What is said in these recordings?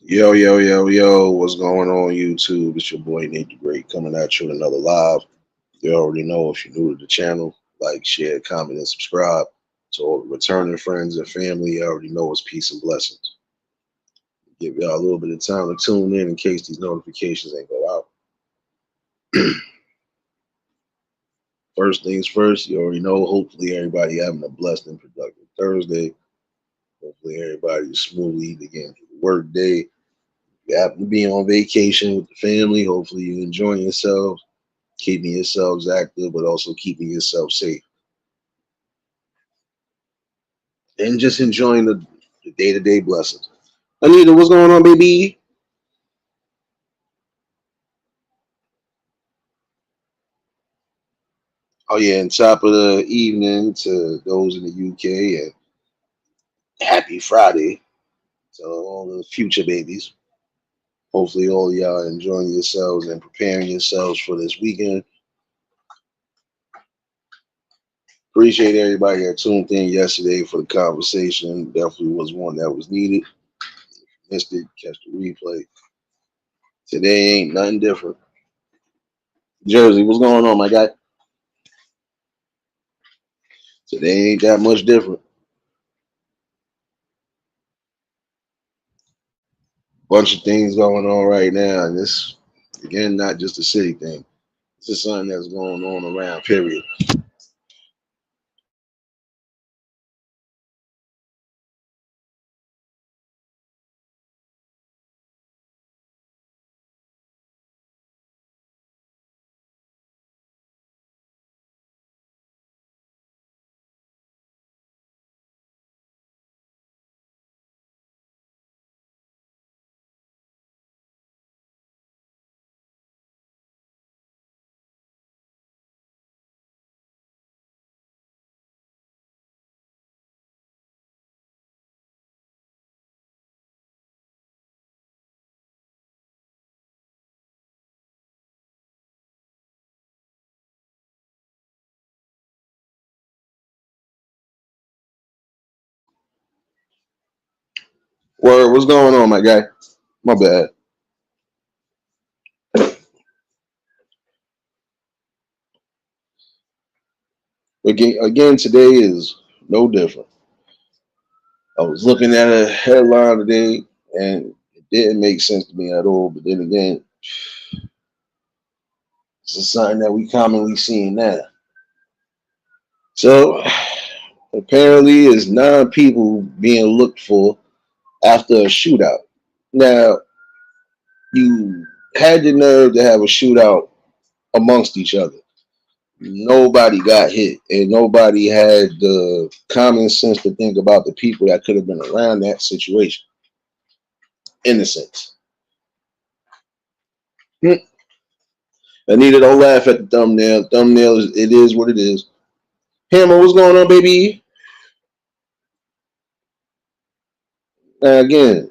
Yo, yo, yo, yo, what's going on YouTube? It's your boy Nate the Great coming at you with another live. You already know if you're new to the channel, like, share, comment, and subscribe. To all the returning friends and family, you already know it's peace and blessings. Give y'all a little bit of time to tune in case these notifications ain't go out. First things first, you already know, hopefully everybody having a blessed and productive Thursday. Hopefully everybody's smoothly again through the work day. You happen to be on vacation with the family, hopefully you're enjoying yourselves, keeping yourselves active, but also keeping yourself safe. And just enjoying the day-to-day blessings. Anita, what's going on, baby? Oh yeah, and top of the evening to those in the UK, and happy Friday to all the future babies. Hopefully all y'all enjoying yourselves and preparing yourselves for this weekend. Appreciate everybody that tuned in yesterday for the conversation. Definitely was one that was needed. Missed it, catch the replay. Today ain't nothing different. Jersey, what's going on, my guy? Today ain't that much different. Bunch of things going on right now, and this again not just a city thing. This is something that's going on around. Period. Word, what's going on, my guy? My bad. Again, today is no different. I was looking at a headline today, and it didn't make sense to me at all. But then again, it's just something that we commonly see now. So apparently, it's 9 people being looked for after a shootout. Now, you had the nerve to have a shootout amongst each other. Nobody got hit, and nobody had the common sense to think about the people that could have been around that situation. Innocence. Anita, don't laugh at the thumbnail. Thumbnail is it is what it is. Hammer, what's going on, baby? Now again,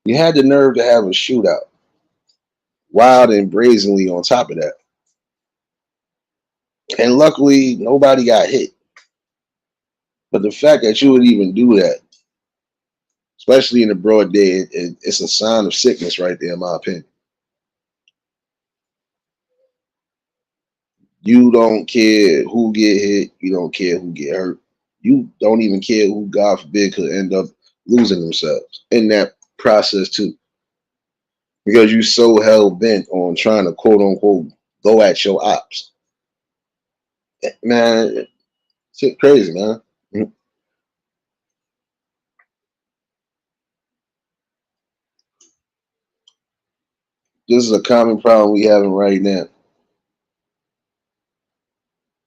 you had the nerve to have a shootout, wild and brazenly on top of that, and luckily nobody got hit. But the fact that you would even do that, especially in the broad day, it's a sign of sickness right there, in my opinion. You don't care who get hit. You don't care who get hurt. You don't even care who, God forbid, could end up losing themselves in that process too, because you so hell bent on trying to quote unquote go at your ops. Man, shit crazy, man. This is a common problem we having right now,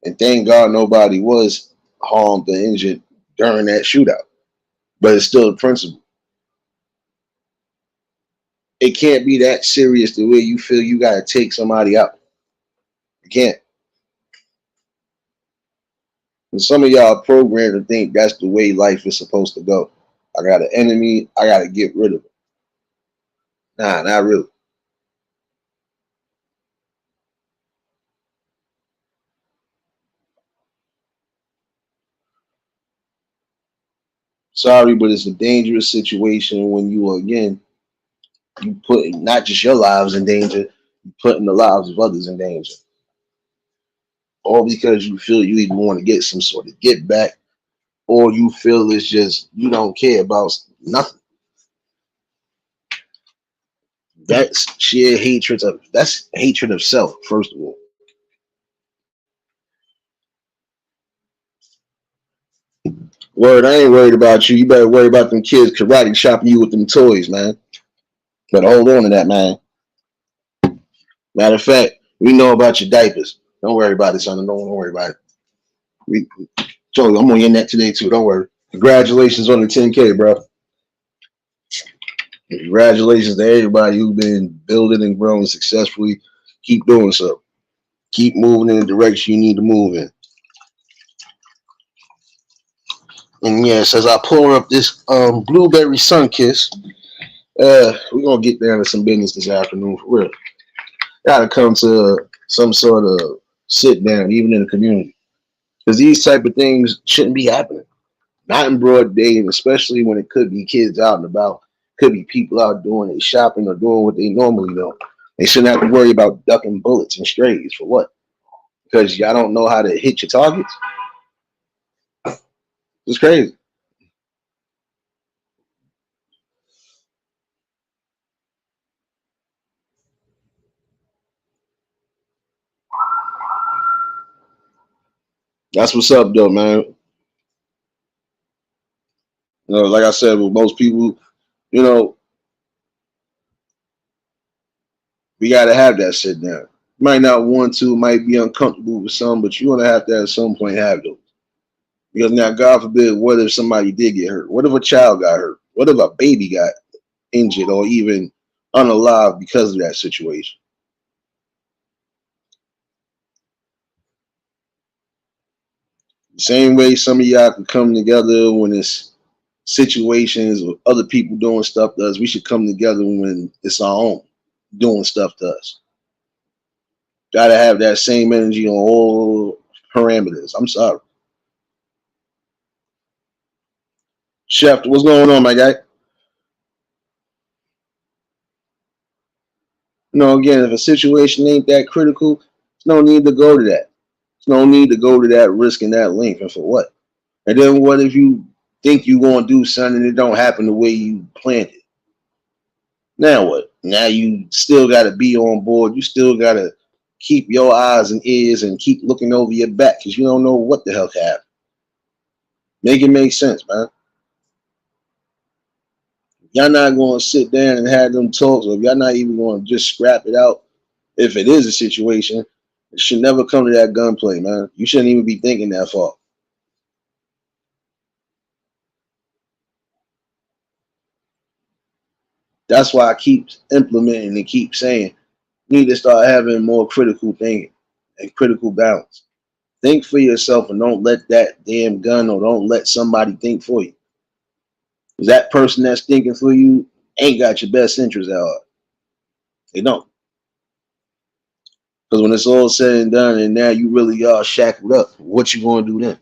and thank God nobody was harmed or injured during that shootout. But it's still a principle. It can't be that serious the way you feel you got to take somebody out. You can't. And some of y'all programmed to think that's the way life is supposed to go. I got an enemy, I got to get rid of it. Nah, not really. Sorry, but it's a dangerous situation when you are, again, you putting not just your lives in danger, you putting the lives of others in danger. All because you feel you either want to get some sort of get back, or you feel it's just you don't care about nothing. That's hatred of self, first of all. Word, I ain't worried about you. You better worry about them kids karate chopping you with them toys, man. Better hold on to that, man. Matter of fact, we know about your diapers. Don't worry about it, son. Don't worry about it. We, Joey, I'm on your net today too. Don't worry. Congratulations on the 10K, bro. Congratulations to everybody who's been building and growing successfully. Keep doing so. Keep moving in the direction you need to move in. And yes, as I pour up this blueberry sun kiss, we're gonna get down to some business this afternoon for real. Gotta come to some sort of sit down, even in the community, because these type of things shouldn't be happening. Not in broad day, and especially when it could be kids out and about, could be people out doing their shopping or doing what they normally do. They shouldn't have to worry about ducking bullets and strays for what? Because y'all don't know how to hit your targets. It's crazy. That's what's up, though, man. Like I said, with most people, you know, we got to have that sit down. Might not want to, might be uncomfortable with some, but you're gonna have to at some point have those. Because now, God forbid, what if somebody did get hurt? What if a child got hurt? What if a baby got injured or even unalive because of that situation? The same way some of y'all can come together when it's situations with other people doing stuff to us, we should come together when it's our own doing stuff to us. Gotta have that same energy on all parameters. I'm sorry. Chef, what's going on, my guy? Again, if a situation ain't that critical, there's no need to go to that. There's no need to go to that risk and that length. And for what? And then what if you think you're going to do something and it don't happen the way you planned it? Now what? Now you still got to be on board. You still got to keep your eyes and ears and keep looking over your back because you don't know what the hell can happen. Make it make sense, man. Y'all not going to sit down and have them talks, or if y'all not even going to just scrap it out, if it is a situation, it should never come to that gunplay, man. You shouldn't even be thinking that far. That's why I keep implementing and keep saying, you need to start having more critical thinking and critical balance. Think for yourself and don't let that damn gun or don't let somebody think for you. Because that person that's thinking for you ain't got your best interest at heart. They don't. Because when it's all said and done and now you really are shackled up, what you going to do then?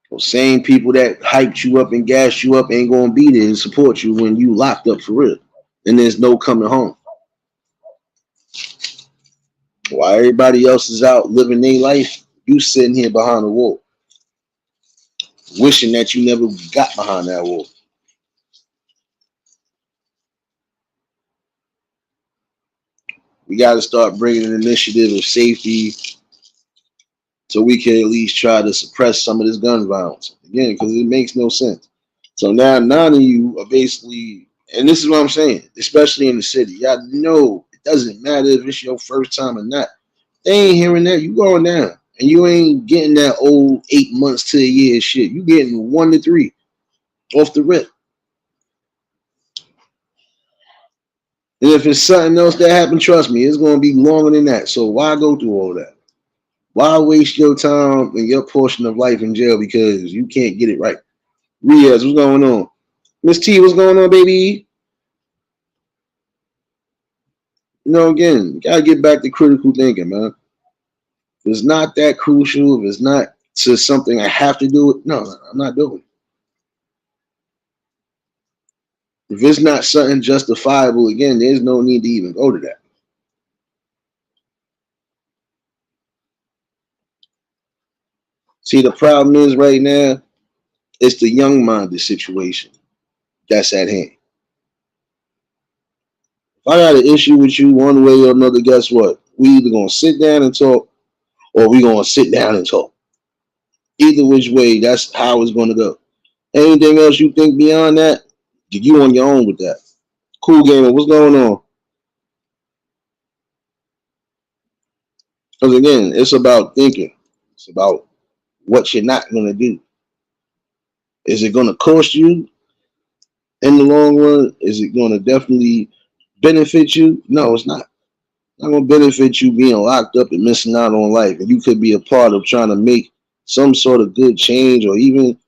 Those same people that hyped you up and gassed you up ain't going to be there to support you when you locked up for real. And there's no coming home. While everybody else is out living their life, you sitting here behind the wall, wishing that you never got behind that wall. We got to start bringing an initiative of safety so we can at least try to suppress some of this gun violence. Again, because it makes no sense. So now none of you are basically, and this is what I'm saying, especially in the city, y'all know it doesn't matter if it's your first time or not. They ain't hearing that. You going down. And you ain't getting that old 8 months to a year shit. You getting 1 to 3 off the rip. And if it's something else that happened, trust me, it's going to be longer than that. So why go through all that? Why waste your time and your portion of life in jail because you can't get it right? Riaz, what's going on? Miss T, what's going on, baby? Again, you gotta get back to critical thinking, man. If it's not that crucial, if it's not to something I have to do it, no, I'm not doing it. If it's not something justifiable, again, there's no need to even go to that. See, the problem is right now, it's the young minded situation that's at hand. If I got an issue with you one way or another, guess what? We either gonna sit down and talk or we gonna sit down and talk. Either which way, that's how it's gonna go. Anything else you think beyond that, you on your own with that. Cool gamer, what's going on? Because again, it's about thinking. It's about what you're not gonna do. Is it gonna cost you in the long run? Is it gonna definitely benefit you? No, it's not. Not gonna benefit you being locked up and missing out on life. And you could be a part of trying to make some sort of good change or even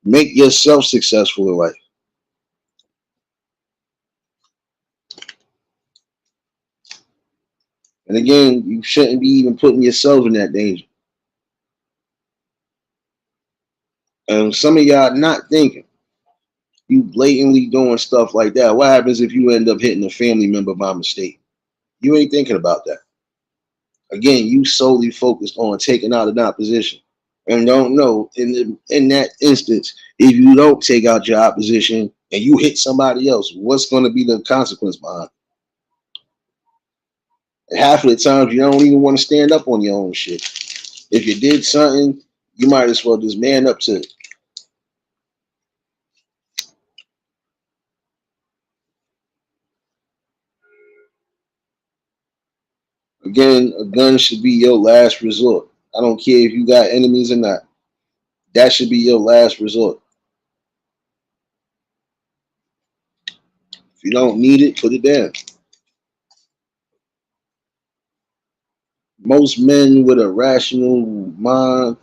make yourself successful in life. And again, you shouldn't be even putting yourself in that danger. And some of y'all not thinking. You blatantly doing stuff like that. What happens if you end up hitting a family member by mistake? You ain't thinking about that. Again, you solely focused on taking out an opposition. And don't know in that instance, if you don't take out your opposition and you hit somebody else, what's going to be the consequence behind it? And half of the times you don't even want to stand up on your own shit. If you did something, you might as well just man up to it. Again, a gun should be your last resort. I don't care if you got enemies or not. That should be your last resort. If you don't need it, put it down. Most men with a rational mind,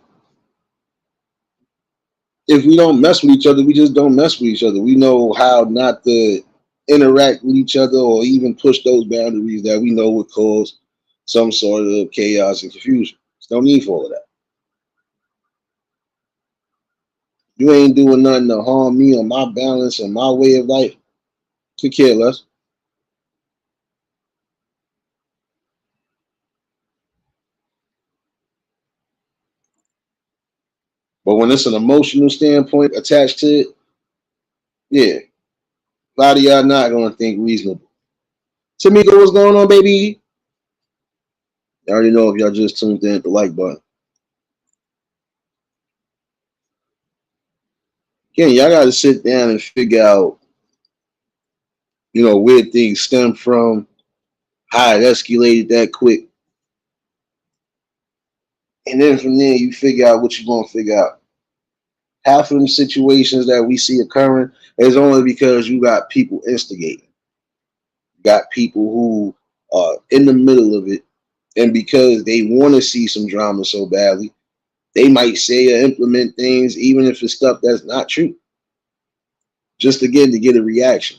if we don't mess with each other, we just don't mess with each other. We know how not to interact with each other or even push those boundaries that we know would cause some sort of chaos and confusion. There's no need for all of that. You ain't doing nothing to harm me or my balance and my way of life. Could care less. But when it's an emotional standpoint attached to it, yeah, a lot of y'all not gonna think reasonable. Tamika, what's going on, baby? You already know if y'all just tuned in at the like button. Again, y'all gotta sit down and figure out, where things stem from, how it escalated that quick. And then from there you figure out what you're gonna figure out. Half of them situations that we see occurring is only because you got people instigating. You got people who are in the middle of it, and because they want to see some drama so badly, they might say or implement things, even if it's stuff that's not true, just again to get a reaction.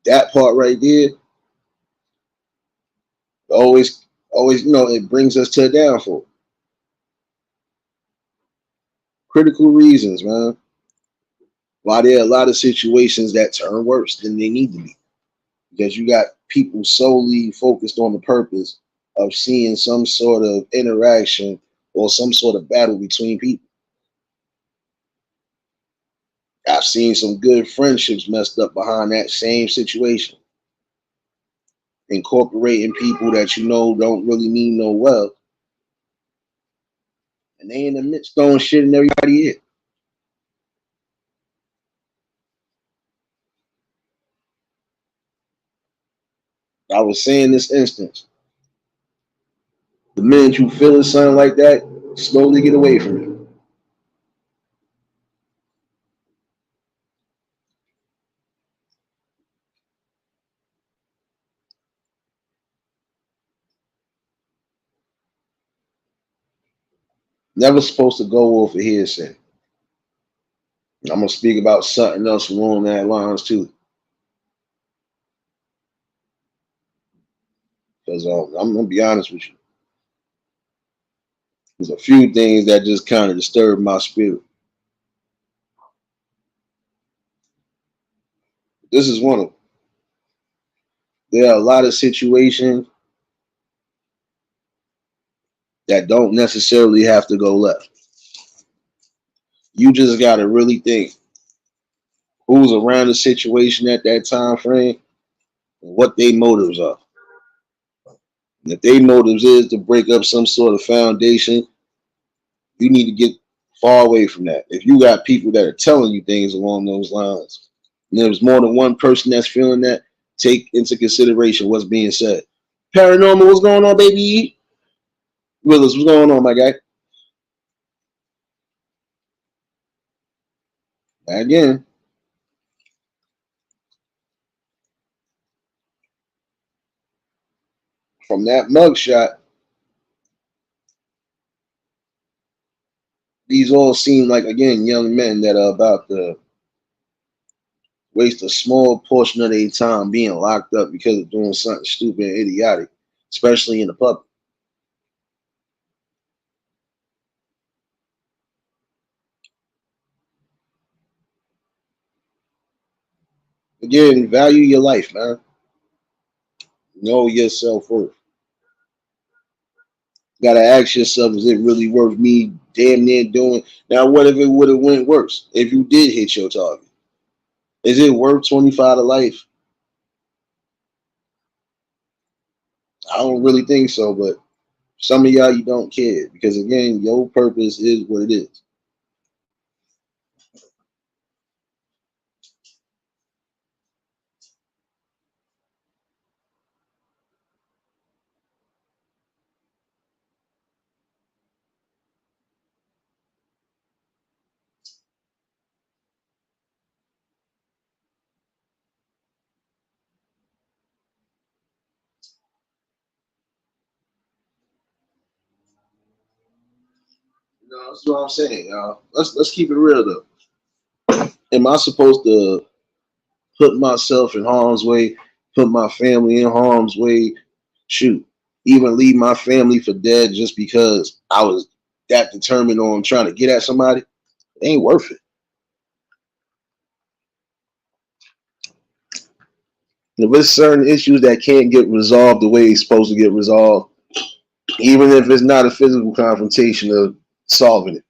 That part right there, always, it brings us to a downfall. Critical reasons, man. Why there are a lot of situations that turn worse than they need to be. Because you got people solely focused on the purpose of seeing some sort of interaction or some sort of battle between people. I've seen some good friendships messed up behind that same situation. Incorporating people that don't really mean no well, and they in the midst throwing shit in everybody in. I was saying this instance, the minute you feel something like that, slowly get away from it. Never supposed to go off of hearsay. I'm gonna speak about something else along that lines too. Because I'm gonna be honest with you, there's a few things that just kind of disturb my spirit. This is one of them. There are a lot of situations that don't necessarily have to go left. You just gotta really think who's around the situation at that time frame and what their motives are. And if their motives is to break up some sort of foundation, you need to get far away from that. If you got people that are telling you things along those lines, and there's more than one person that's feeling that, take into consideration what's being said. Paranormal, what's going on, baby? Willis, what's going on, my guy? Again, from that mugshot, these all seem like, again, young men that are about to waste a small portion of their time being locked up because of doing something stupid and idiotic, especially in the public. Again, value your life, man. Know your self worth. Gotta ask yourself, is it really worth me damn near doing? Now, what if it would have went worse? If you did hit your target, is it worth 25 to life? I don't really think so, but some of y'all you don't care because again, your purpose is what it is. You know, that's what I'm saying, y'all. Let's keep it real though. Am I supposed to put myself in harm's way, put my family in harm's way? Shoot, even leave my family for dead just because I was that determined on trying to get at somebody? It ain't worth it. If there's certain issues that can't get resolved the way it's supposed to get resolved, even if it's not a physical confrontation of solving it,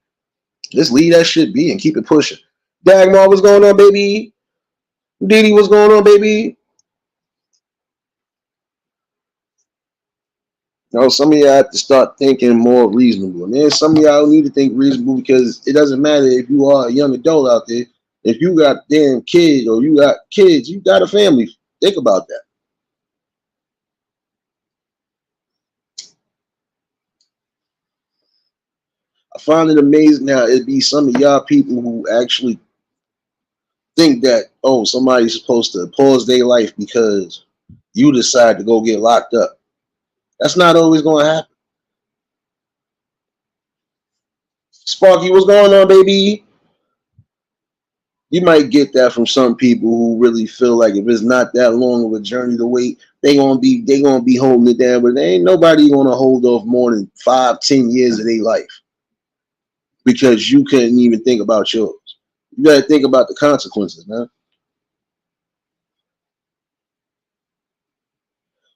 just leave that shit be and keep it pushing. Dagmar, what's going on, baby? Didi, what's going on, baby? You know, some of y'all have to start thinking more reasonable. And then some of y'all need to think reasonable because it doesn't matter if you are a young adult out there. If you got damn kids or you got kids, you got a family. Think about that. I find it amazing how it be some of y'all people who actually think that, oh, somebody's supposed to pause their life because you decide to go get locked up. That's not always going to happen. Sparky, what's going on, baby? You might get that from some people who really feel like if it's not that long of a journey to wait, they gonna be holding it down. But there ain't nobody gonna hold off more than 5, 10 years of their life because you couldn't even think about yours. You gotta think about the consequences, man.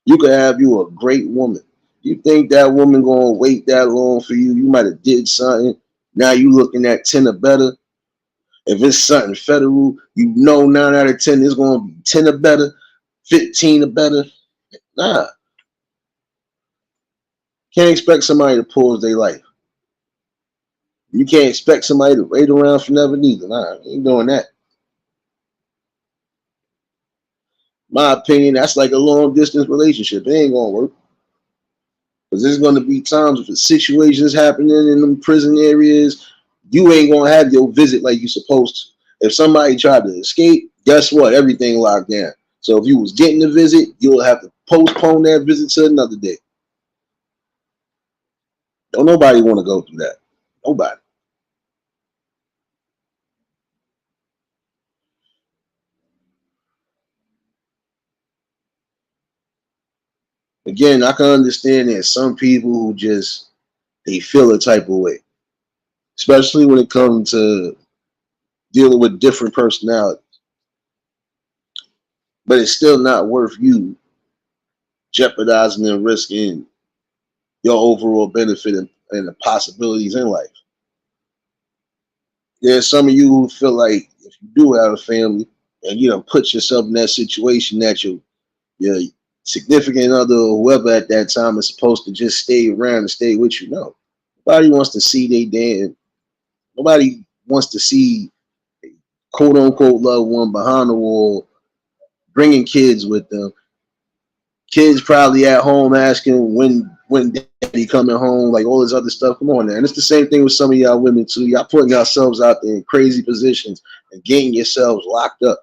You could have you a great woman. You think that woman gonna wait that long for you? You might have did something. Now you looking at 10 or better. If it's something federal, you know 9 out of 10 is gonna be 10 or better, 15 or better. Nah, can't expect somebody to pause their life. You can't expect somebody to wait around forever neither. Nah, ain't doing that. My opinion, that's like a long distance relationship. It ain't gonna work. Because there's gonna be times if situations happening in them prison areas, you ain't gonna have your visit like you supposed to. If somebody tried to escape, guess what? Everything locked down. So if you was getting a visit, you'll have to postpone that visit to another day. Don't nobody want to go through that. Nobody. Again, I can understand that some people who just they feel a type of way, especially when it comes to dealing with different personalities. But it's still not worth you jeopardizing and risking your overall benefit and the possibilities in life. There's some of you who feel like if you do have a family and you don't put yourself in that situation that your significant other or whoever at that time is supposed to just stay around and stay with you. No, nobody wants to see they damn. Nobody wants to see a quote unquote loved one behind the wall, bringing kids with them. Kids probably at home asking when daddy coming home, like all this other stuff. Come on, man. And it's the same thing with some of y'all women too. Y'all putting yourselves out there in crazy positions and getting yourselves locked up,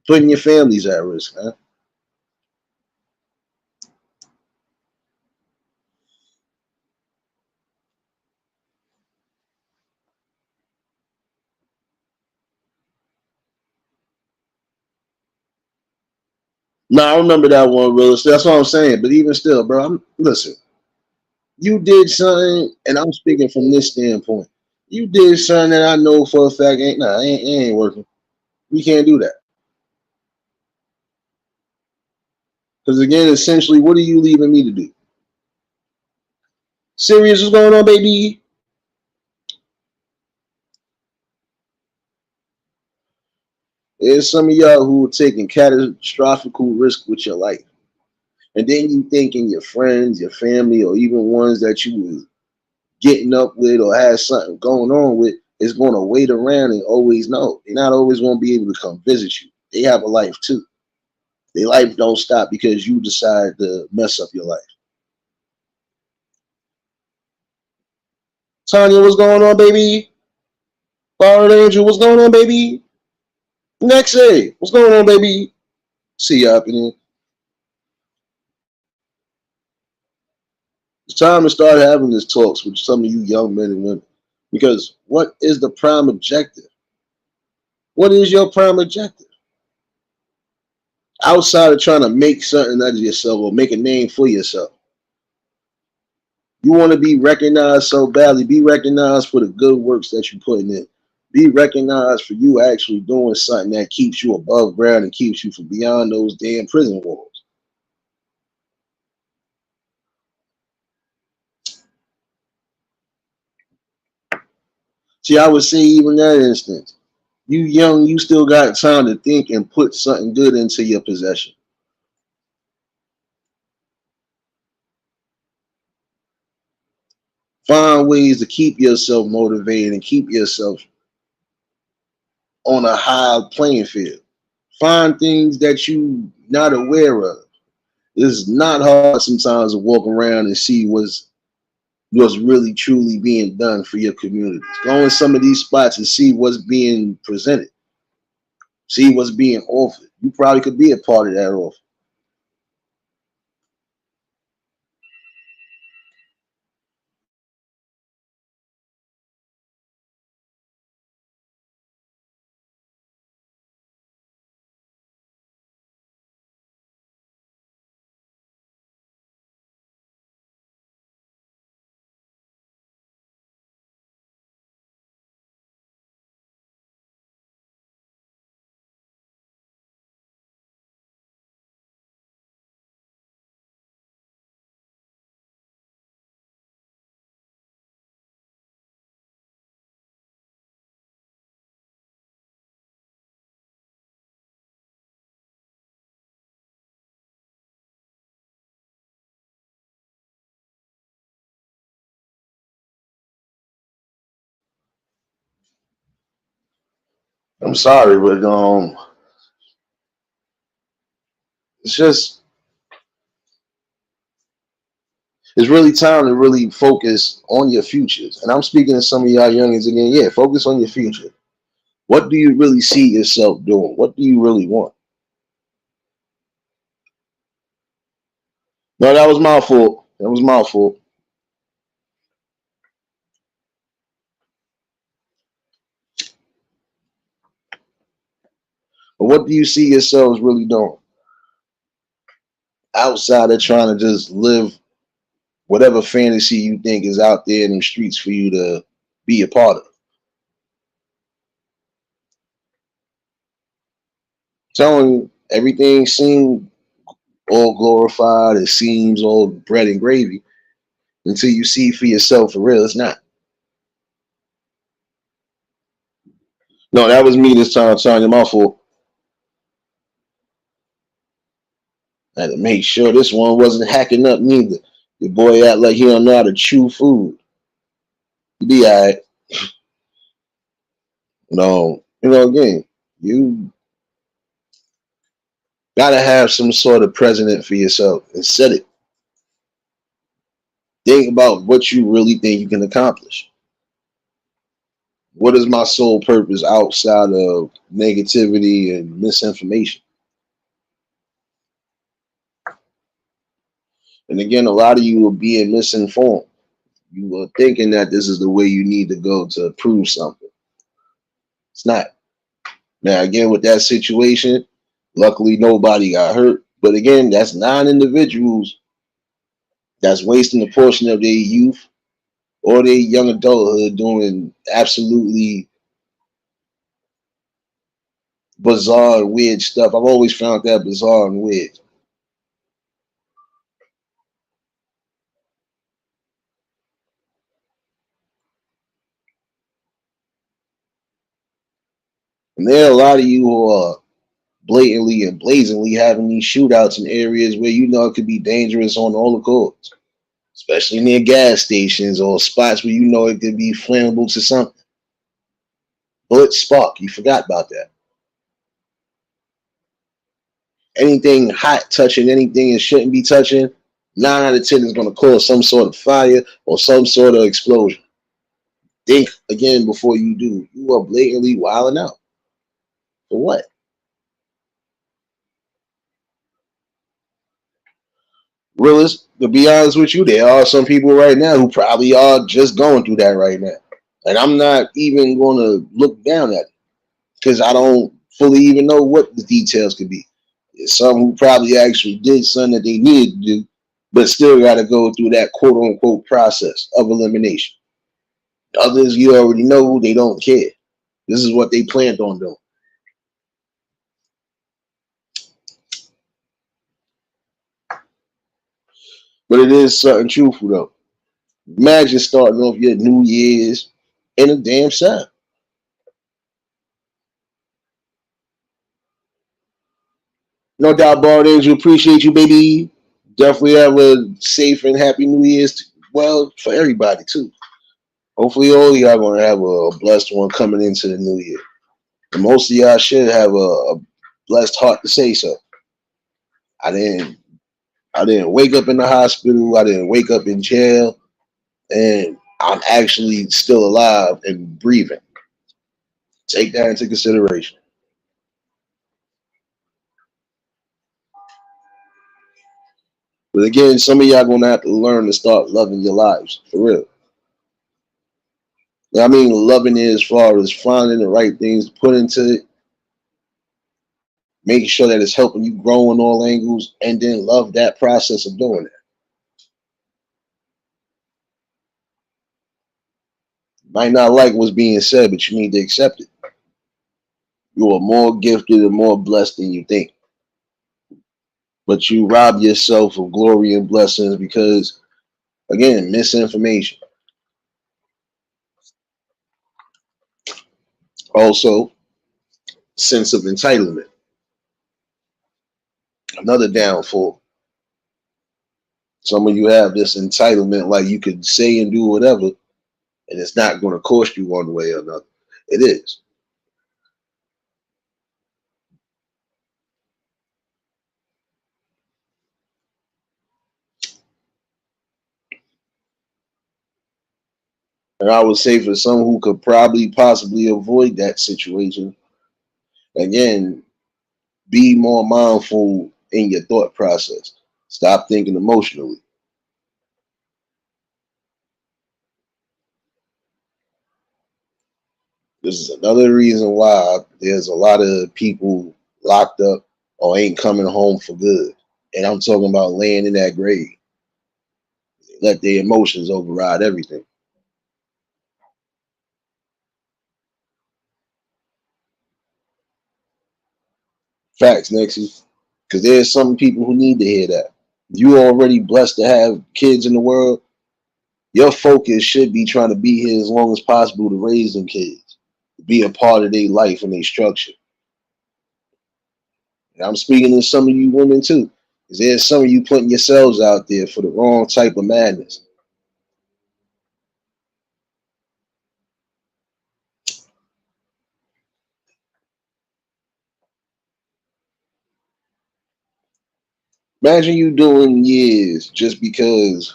putting your families at risk, man. No, I remember that one, Willis. That's what I'm saying. But even still, bro, listen. You did something, and I'm speaking from this standpoint. You did something that I know for a fact it ain't working. We can't do that because again, essentially, what are you leaving me to do? Serious, what's going on, baby? There's some of y'all who are taking catastrophic risk with your life, and then you thinking your friends, your family, or even ones that you was getting up with or had something going on with is going to wait around and always know. They're not always going to be able to come visit you. They have a life too. Their life don't stop because you decide to mess up your life. Tanya, what's going on, baby? Barred Angel, what's going on, baby? Nexay, what's going on, baby? See you up in here. It's time to start having these talks with some of you young men and women. Because what is the prime objective? What is your prime objective? Outside of trying to make something out of yourself or make a name for yourself. You want to be recognized so badly. Be recognized for the good works that you're putting in. Be recognized for you actually doing something that keeps you above ground and keeps you from beyond those damn prison walls. See, I would say even that instance, you young, you still got time to think and put something good into your possession. Find ways to keep yourself motivated and keep yourself on a high playing field. Find things that you not aware of. It's not hard sometimes to walk around and see what's really truly being done for your community. Go in some of these spots and see what's being presented. See what's being offered. You probably could be a part of that offer. I'm sorry, but it's just it's really time to really focus on your futures. And I'm speaking to some of y'all youngins again. Yeah, focus on your future. What do you really see yourself doing? What do you really want? No, that was my fault. That was my fault. But what do you see yourselves really doing? outside of trying to just live whatever fantasy you think is out there in the streets for you to be a part of. Telling you, everything seems all glorified, it seems all bread and gravy until you see for yourself for real. It's not. No, that was me this time, Tanya. My fault. I had to make sure this one wasn't hacking up neither. Your boy act like he don't know how to chew food. You be alright. No, again, you gotta have some sort of president for yourself and set it. Think about what you really think you can accomplish. What is my sole purpose outside of negativity and misinformation? And again, a lot of you are being misinformed. You are thinking that this is the way you need to go to prove something. It's not. Now, again, with that situation, luckily nobody got hurt. But again, that's 9 individuals that's wasting a portion of their youth or their young adulthood doing absolutely bizarre and weird stuff. I've always found that bizarre and weird. And there are a lot of you who are blatantly and blazingly having these shootouts in areas where you know it could be dangerous on all accords, especially near gas stations or spots where you know it could be flammable to something. Bullet spark, you forgot about that. Anything hot touching anything it shouldn't be touching, 9 out of 10 is going to cause some sort of fire or some sort of explosion. Think again before you do. You are blatantly wilding out. For what? Realist, to be honest with you, there are some people right now who probably are just going through that right now. And I'm not even going to look down at it because I don't fully even know what the details could be. There's some who probably actually did something that they needed to do, but still got to go through that quote unquote process of elimination. Others, you already know they don't care. This is what they planned on doing. But it is something truthful though. Imagine starting off your New Year's in a damn cell. No doubt, Bald Angel, appreciate you, baby. Definitely have a safe and happy New Year's. Well, for everybody too. Hopefully, all of y'all gonna have a blessed one coming into the new year. And most of y'all should have a blessed heart to say so. I didn't. I didn't wake up in the hospital. I didn't wake up in jail, and I'm actually still alive and breathing. Take that into consideration. But again, some of y'all gonna have to learn to start loving your lives for real. I mean, loving it as far as finding the right things to put into it, making sure that it's helping you grow in all angles, and then love that process of doing it. You might not like what's being said, but you need to accept it. You are more gifted and more blessed than you think. But you rob yourself of glory and blessings because, again, misinformation. Also, sense of entitlement. Another downfall. Some of you have this entitlement, like you could say and do whatever, and it's not going to cost you one way or another. It is. And I would say for some who could probably possibly avoid that situation, again, be more mindful in your thought process. Stop thinking emotionally. This is another reason why there's a lot of people locked up or ain't coming home for good. And I'm talking about laying in that grave. Let their emotions override everything. Facts, Nexus. Because there's some people who need to hear that. You already blessed to have kids in the world. Your focus should be trying to be here as long as possible to raise them kids, be a part of their life and their structure. And I'm speaking to some of you women too. Because there's some of you putting yourselves out there for the wrong type of madness. Imagine you doing years just because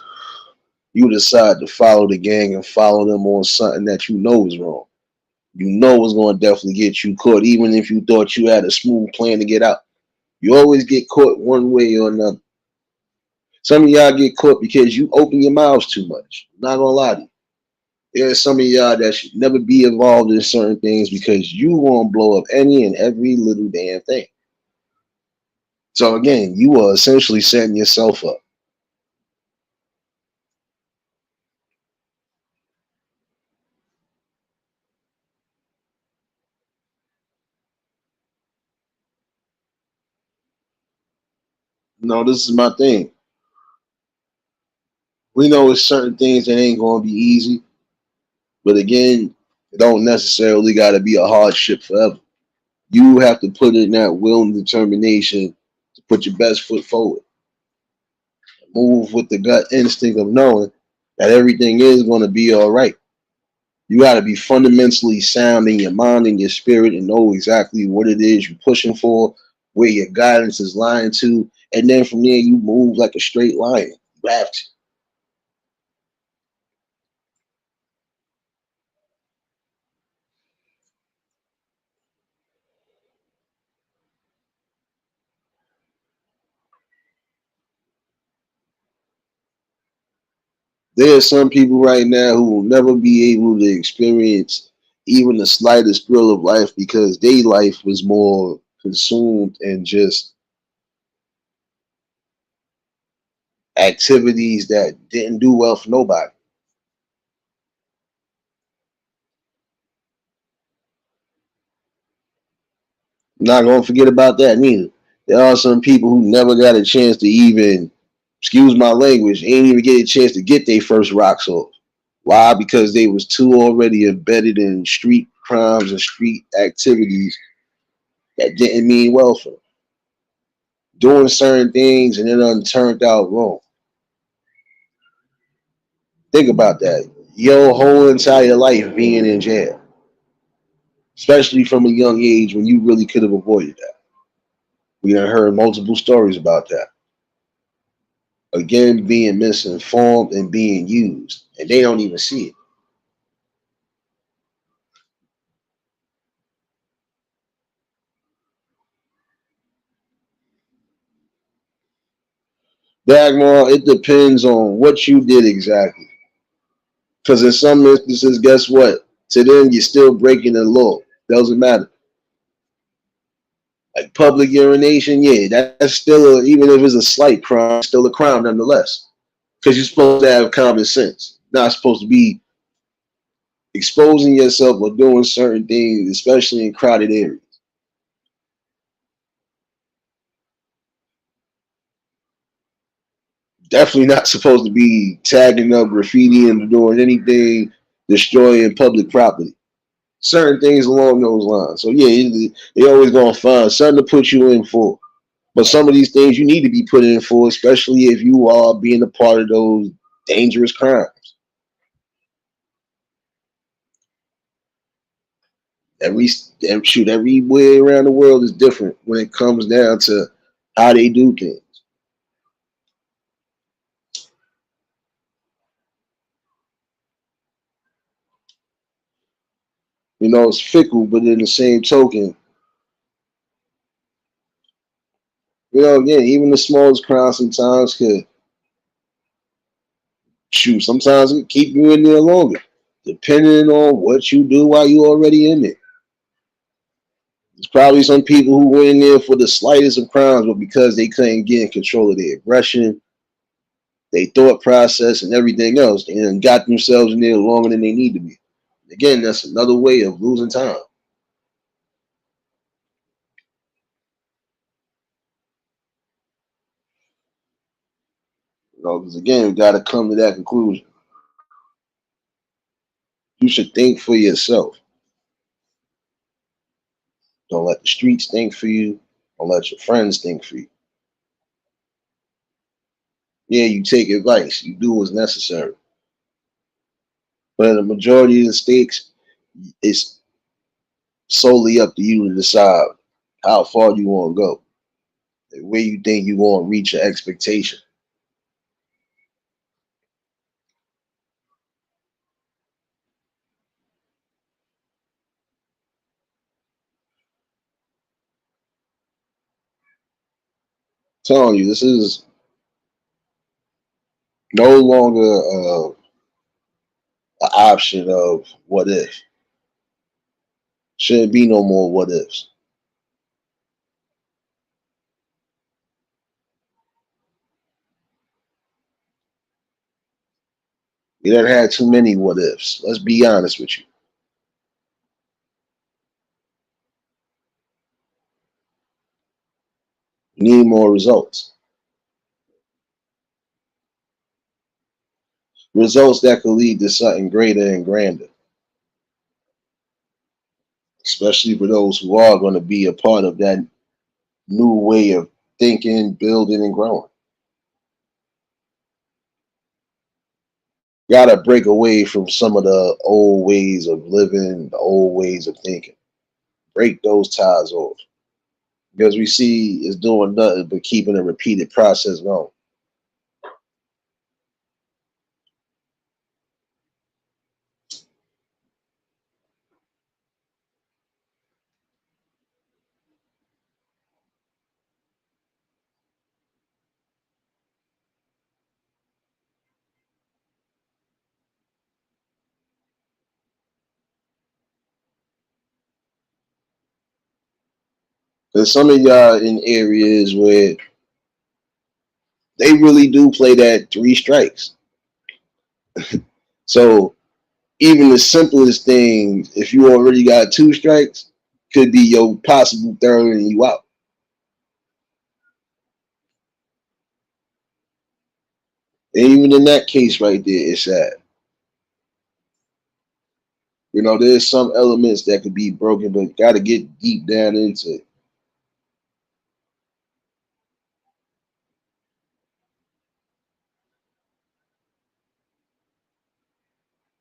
you decide to follow the gang and follow them on something that you know is wrong. You know it's going to definitely get you caught, even if you thought you had a smooth plan to get out. You always get caught one way or another. Some of y'all get caught because you open your mouths too much. I'm not gonna lie to you. There's some of y'all that should never be involved in certain things because you want to blow up any and every little damn thing. So again, you are essentially setting yourself up. No, this is my thing. We know it's certain things that ain't gonna be easy, but again, it don't necessarily gotta be a hardship forever. You have to put in that will and determination to put your best foot forward. Move with the gut instinct of knowing that everything is going to be all right. You got to be fundamentally sound in your mind and your spirit and know exactly what it is you're pushing for, where your guidance is lying to, and then from there you move like a straight line. You have to. There are some people right now who will never be able to experience even the slightest thrill of life because their life was more consumed in just activities that didn't do well for nobody. I'm not gonna forget about that neither. There are some people who never got a chance to even, excuse my language, ain't even get a chance to get their first rocks off. Why? Because they was too already embedded in street crimes and street activities that didn't mean well for them. Doing certain things and it done turned out wrong. Think about that. Your whole entire life being in jail, especially from a young age when you really could have avoided that. We done heard multiple stories about that. Again, being misinformed and being used, and they don't even see it. Dagmar, it depends on what you did exactly. Because in some instances, guess what? To them, you're still breaking the law. Doesn't matter. Like public urination, yeah, that's still even if it's a slight crime, still a crime nonetheless. Because you're supposed to have common sense. Not supposed to be exposing yourself or doing certain things, especially in crowded areas. Definitely not supposed to be tagging up graffiti and doing anything destroying public property. Certain things along those lines. So yeah, they always gonna find something to put you in for. But some of these things you need to be put in for, especially if you are being a part of those dangerous crimes. Every shoot everywhere around the world is different when it comes down to how they do things. You know, it's fickle, but in the same token, again, even the smallest crime sometimes could shoot. Sometimes it keep you in there longer, depending on what you do while you already in it. There's probably some people who went in there for the slightest of crimes, but because they couldn't get in control of their aggression, their thought process, and everything else, they done got themselves in there longer than they need to be. Again, that's another way of losing time. Because again, we got to come to that conclusion. You should think for yourself. Don't let the streets think for you. Don't let your friends think for you. Yeah, you take advice. You do what's necessary. But in the majority of the states, it's solely up to you to decide how far you want to go, and where you think you want to reach your expectation. I'm telling you, this is no longer an option of what if. Shouldn't be no more what ifs. We done had too many what ifs. Let's be honest with you. We need more results. Results that could lead to something greater and grander, especially for those who are going to be a part of that new way of thinking, building, and growing. Got to break away from some of the old ways of living, the old ways of thinking. Break those ties off because we see it's doing nothing but keeping a repeated process going. Because some of y'all in areas where they really do play that three strikes. So even the simplest thing, if you already got two strikes, could be your possible third and you out. And even in that case right there, it's sad. There's some elements that could be broken, but got to get deep down into it.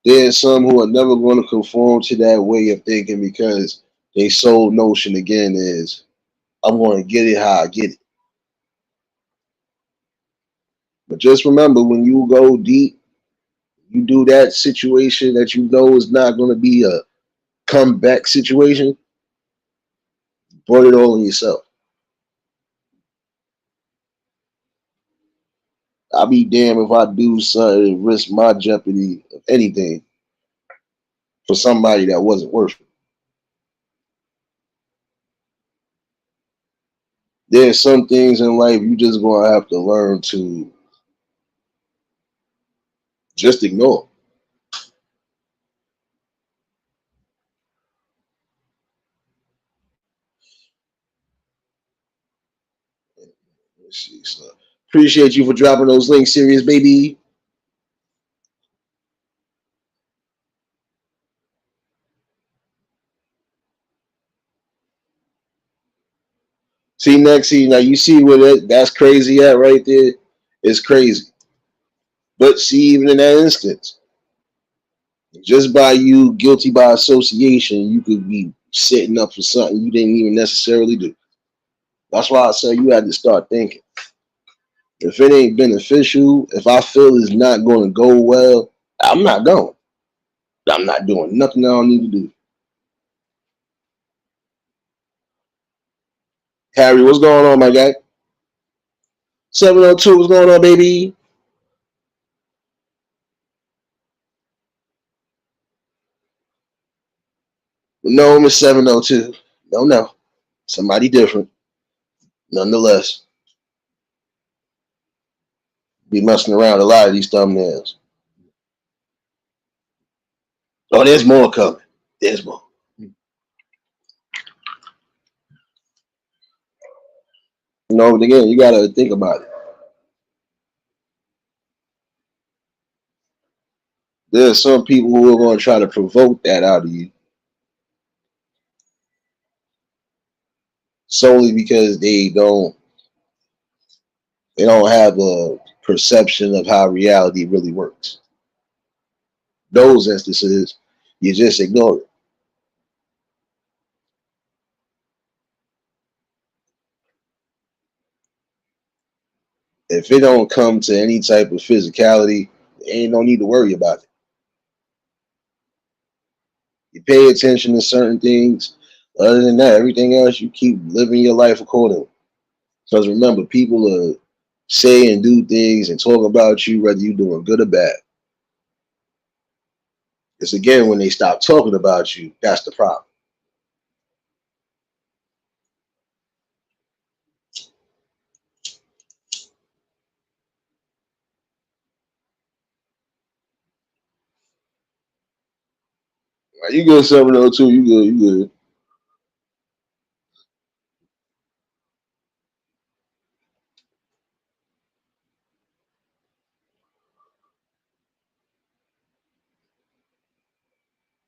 There's some who are never going to conform to that way of thinking because their sole notion again is I'm going to get it how I get it. But just remember, when you go deep, you do that situation that you know is not going to be a comeback situation. Brought it all on yourself. I'll be damned if I do something and risk my jeopardy of anything for somebody that wasn't worth it. There's some things in life you just gonna have to learn to just ignore. Let's see. So appreciate you for dropping those links, serious baby. See next, see now you see where that's crazy at right there. It's crazy. But see, even in that instance, just by you guilty by association, you could be setting up for something you didn't even necessarily do. That's why I say you had to start thinking. If it ain't beneficial, if I feel it's not going to go well, I'm not going. I'm not doing nothing I don't need to do. Harry, what's going on, my guy? 702, what's going on, baby? No, Miss 702. No, no. Somebody different, nonetheless. Be messing around a lot of these thumbnails. Oh, there's more coming. There's more. You know, but again, you gotta think about it. There's some people who are going to try to provoke that out of you solely because they don't have a perception of how reality really works. Those instances, you just ignore it. If it don't come to any type of physicality, ain't no need to worry about it. You pay attention to certain things. Other than that, everything else, you keep living your life accordingly. Because remember, people say and do things and talk about you, whether you're doing good or bad. It's again when they stop talking about you, that's the problem. Like, you good 702, you good, you good.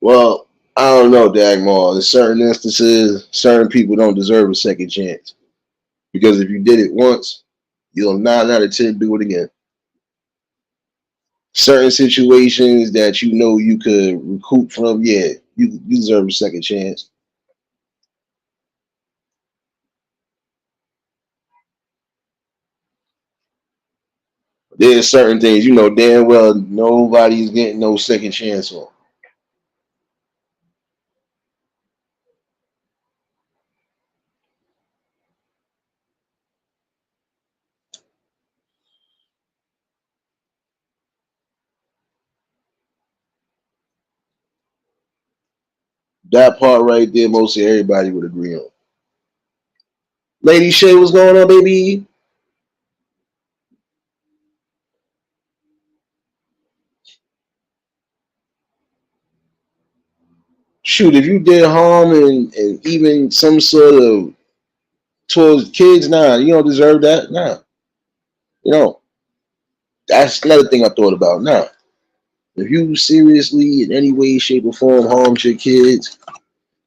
Well, I don't know, Dagmar. In certain instances, certain people don't deserve a second chance. Because if you did it once, you'll 9 out of 10 do it again. Certain situations that you know you could recoup from, yeah, you deserve a second chance. There's certain things you know damn well nobody's getting no second chance on. That part right there, mostly everybody would agree on. Lady Shay, what's going on, baby? Shoot, if you did harm and even some sort of towards kids, nah, you don't deserve that. Nah, you know, that's another thing I thought about. Nah, if you seriously in any way, shape, or form harmed your kids,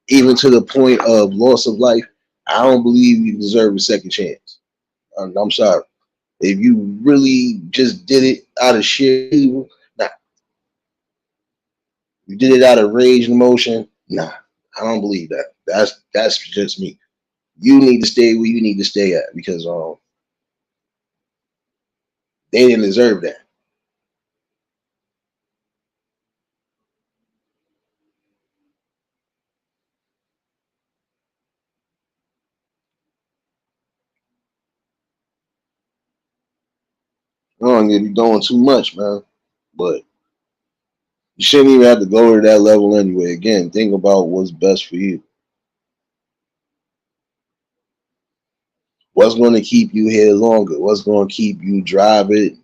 even to the point of loss of life, I don't believe you deserve a second chance. I'm sorry. If you really just did it out of sheer evil, nah. You did it out of rage and emotion, nah. I don't believe that. That's just me. You need to stay where you need to stay at because they didn't deserve that. I don't get you doing too much, man. But you shouldn't even have to go to that level anyway. Again, think about what's best for you. What's going to keep you here longer? What's going to keep you driving,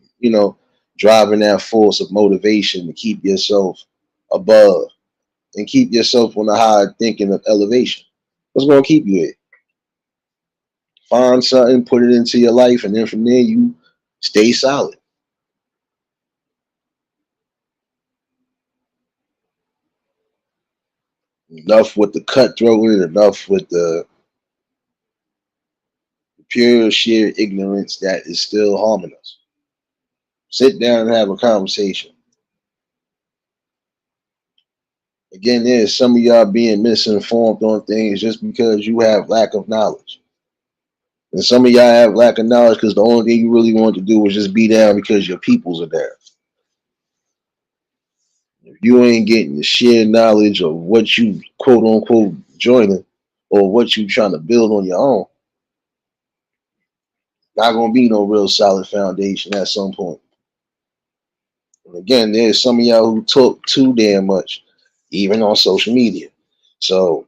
driving that force of motivation to keep yourself above and keep yourself on the high thinking of elevation? What's going to keep you here? Find something, put it into your life, and then from there you stay solid. Enough with the cutthroat, enough with the pure sheer ignorance that is still harming us. Sit down and have a conversation. Again, there's some of y'all being misinformed on things just because you have lack of knowledge. And some of y'all have lack of knowledge because the only thing you really want to do was just be down because your peoples are there. If you ain't getting the sheer knowledge of what you quote unquote joining or what you trying to build on your own, not gonna be no real solid foundation at some point. And again, there's some of y'all who talk too damn much, even on social media. So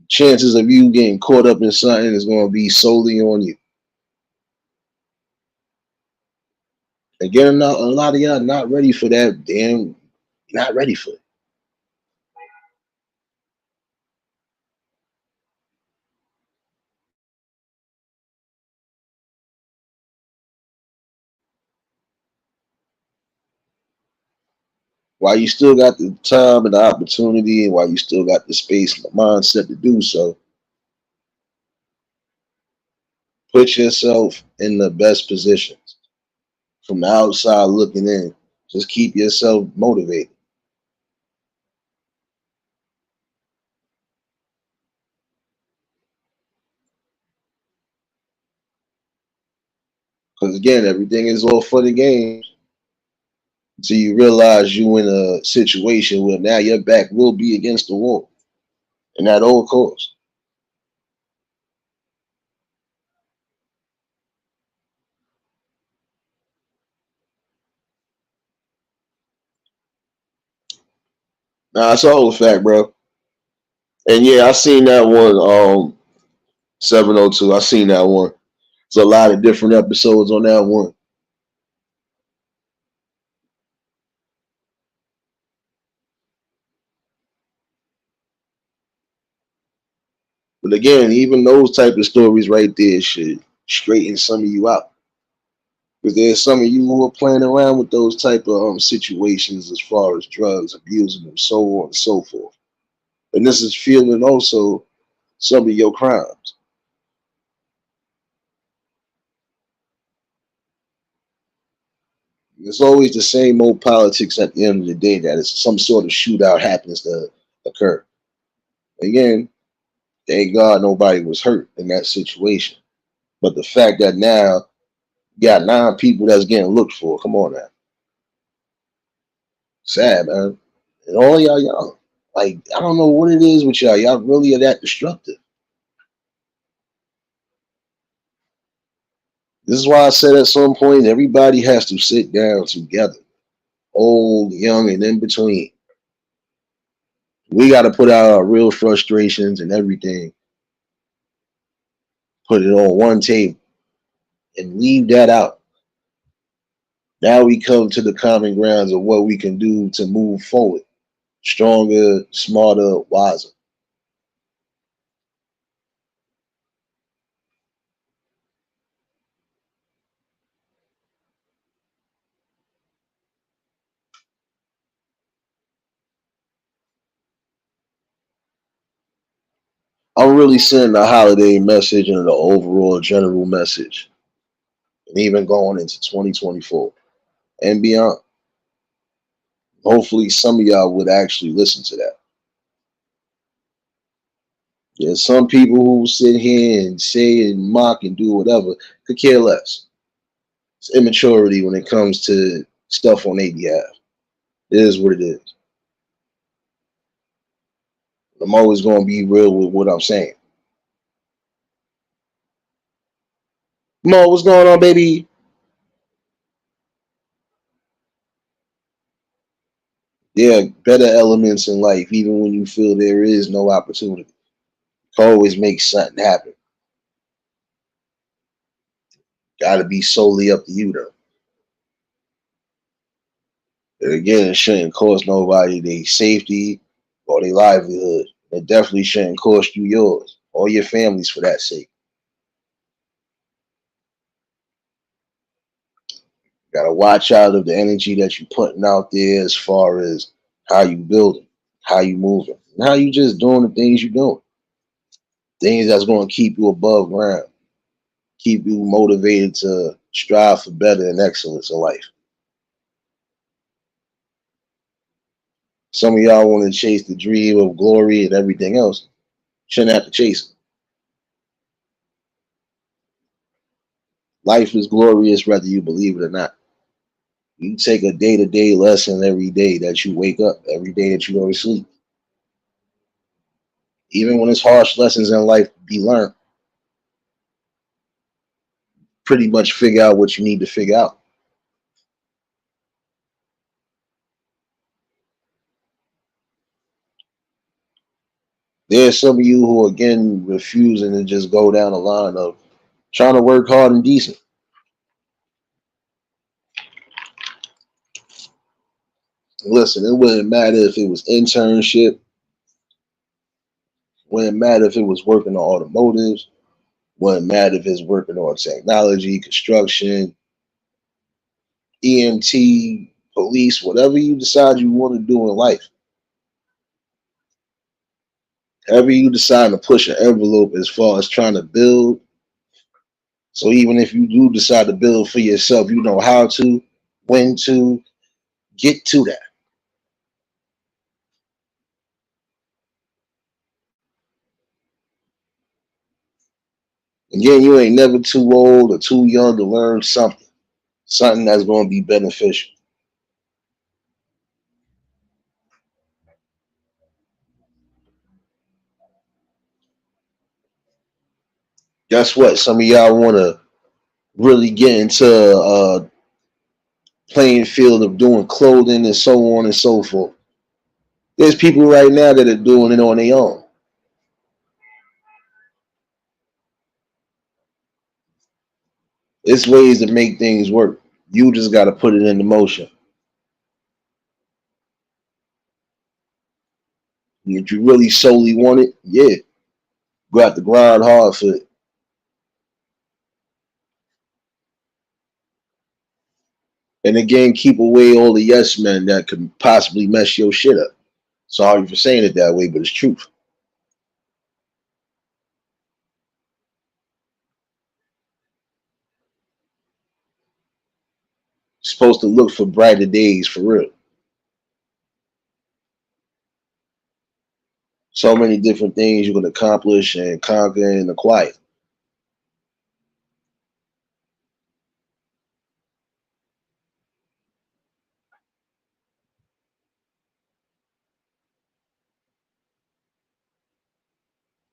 Chances of you getting caught up in something is going to be solely on you. Again, a lot of y'all not ready for that. Damn, not ready for it. While you still got the time and the opportunity, and while you still got the space and the mindset to do so, put yourself in the best positions. From the outside looking in, just keep yourself motivated. Because again, everything is all for the game. Until you realize you in a situation where now your back will be against the wall, and at all costs. Nah, it's all a fact, bro. And yeah, I seen that one. 702. I seen that one. There's a lot of different episodes on that one. But again, even those type of stories right there should straighten some of you out. Because there's some of you who are playing around with those type of situations as far as drugs, abusing them, so on and so forth. And this is fueling also some of your crimes. It's always the same old politics at the end of the day that it's some sort of shootout happens to occur. Again, thank God nobody was hurt in that situation. But the fact that now you got 9 people that's getting looked for, come on now. Sad, man. And all y'all young. Like, I don't know what it is with y'all. Y'all really are that destructive. This is why I said at some point everybody has to sit down together. Old, young, and in between. We got to put out our real frustrations and everything, put it on one table, and leave that out. Now we come to the common grounds of what we can do to move forward, stronger, smarter, wiser. I'm really sending a holiday message and the overall general message, and even going into 2024 and beyond. Hopefully, some of y'all would actually listen to that. There's some people who sit here and say and mock and do whatever, could care less. It's immaturity when it comes to stuff on their behalf. It is what it is. I'm always going to be real with what I'm saying. Mo, what's going on, baby? There are better elements in life, even when you feel there is no opportunity. Can always make something happen. Got to be solely up to you, though. And again, it shouldn't cost nobody their safety or their livelihood. It definitely shouldn't cost you yours or your families for that sake. Got to watch out of the energy that you're putting out there as far as how you building, how you moving, and how you just doing the things you're doing. Things that's going to keep you above ground, keep you motivated to strive for better and excellence in life. Some of y'all want to chase the dream of glory and everything else. Shouldn't have to chase it. Life is glorious whether you believe it or not. You take a day to day lesson every day that you wake up, every day that you go to sleep. Even when it's harsh lessons in life be learned, pretty much figure out what you need to figure out. There's some of you who again refusing to just go down the line of trying to work hard and decent. Listen, it wouldn't matter if it was internship, wouldn't matter if it was working on automotives, wouldn't matter if it's working on technology, construction, EMT, police, whatever you decide you want to do in life. However you decide to push an envelope as far as trying to build. So even if you do decide to build for yourself, you know how to, when to get to that. Again, you ain't never too old or too young to learn something, something that's going to be beneficial. Guess what? Some of y'all want to really get into playing field of doing clothing and so on and so forth. There's people right now that are doing it on their own. It's ways to make things work. You just got to put it into motion. If you really solely want it, yeah, you have to grind hard for it. And again, keep away all the yes men that could possibly mess your shit up. Sorry for saying it that way, but it's truth. You're supposed to look for brighter days for real. So many different things you can accomplish and conquer and acquire.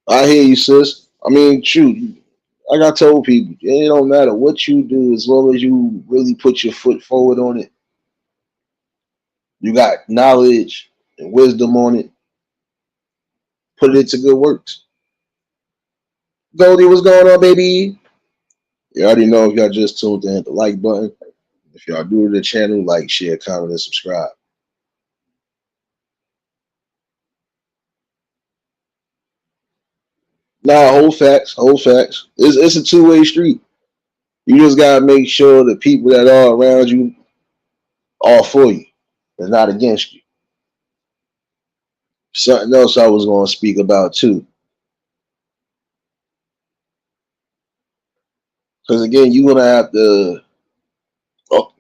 I hear you, sis. I mean, shoot, like I told people, it don't matter what you do as long as you really put your foot forward on it. You got knowledge and wisdom on it. Put it to good works. Goldie, what's going on, baby? You already know if y'all just tuned in, hit the like button. If y'all new to the channel, like, share, comment, and subscribe. Nah, whole facts, whole facts. It's a two-way street. You just gotta make sure the people that are around you are for you. They're not against you. Something else I was gonna speak about too. Because again, you're gonna have to oh,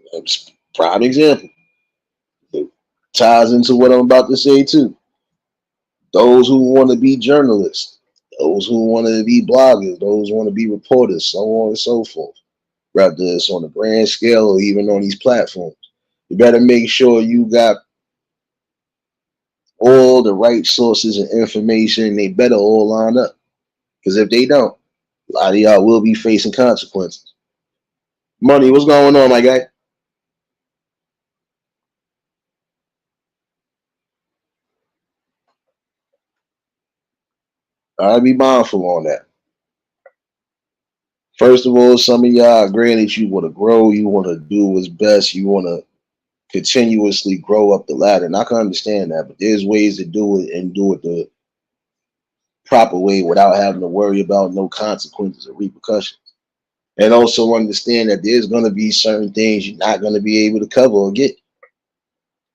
prime example. It ties into what I'm about to say too. Those who want to be journalists, those who want to be bloggers, those who want to be reporters, so on and so forth. Whether it's on a grand scale or even on these platforms. You better make sure you got all the right sources and information. They better all line up. Because if they don't, a lot of y'all will be facing consequences. Money, what's going on, my guy? I'll be mindful on that. First of all, some of y'all, granted, you want to grow, you want to do what's best, you want to continuously grow up the ladder. And I can understand that, but there's ways to do it and do it the proper way without having to worry about no consequences or repercussions. And also understand that there's going to be certain things you're not going to be able to cover or get.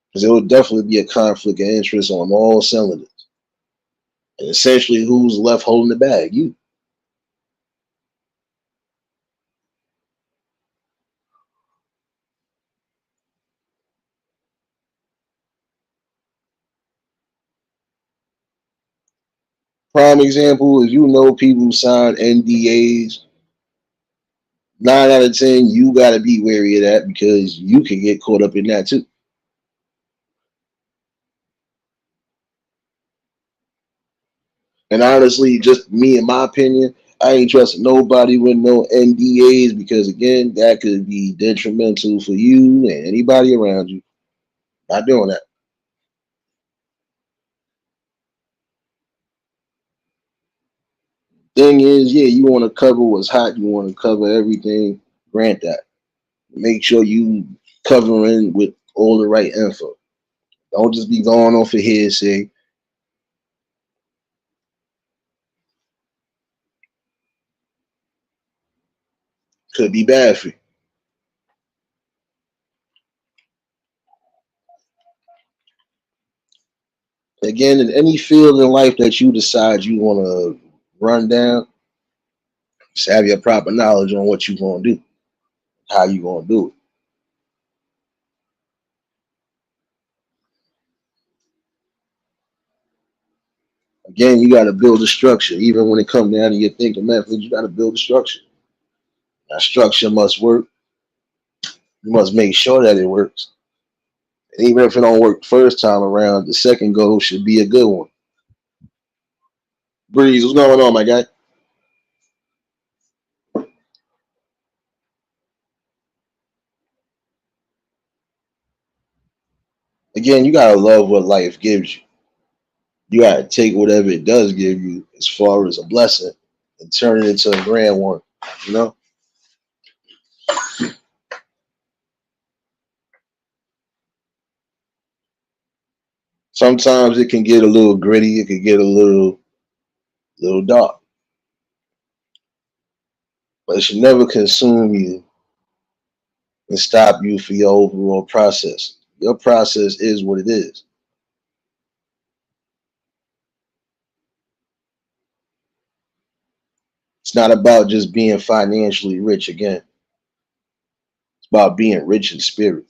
Because there will definitely be a conflict of interest on all cylinders. And essentially, who's left holding the bag? You. Prime example is you know people who sign NDAs. 9 out of 10, you got to be wary of that because you can get caught up in that too. And honestly, just me and my opinion, I ain't trusting nobody with no NDAs because again, that could be detrimental for you and anybody around you. Not doing that. Thing is, yeah, you want to cover what's hot. You want to cover everything. Grant that. Make sure you covering with all the right info. Don't just be going off of hearsay. Could be bad for you. Again, in any field in life that you decide you want to run down, just have your proper knowledge on what you're going to do, how you going to do it. Again, you got to build a structure. Even when it comes down to your thinking methods, you got to build a structure. That structure must work. You must make sure that it works. And even if it don't work the first time around, the second goal should be a good one. Breeze, what's going on, my guy? Again, you gotta love what life gives you. You gotta take whatever it does give you as far as a blessing and turn it into a grand one. You know, sometimes it can get a little gritty. It can get a little dark, but it should never consume you and stop you for your overall process. Your process is what it is. It's not about just being financially rich again. It's about being rich in spirit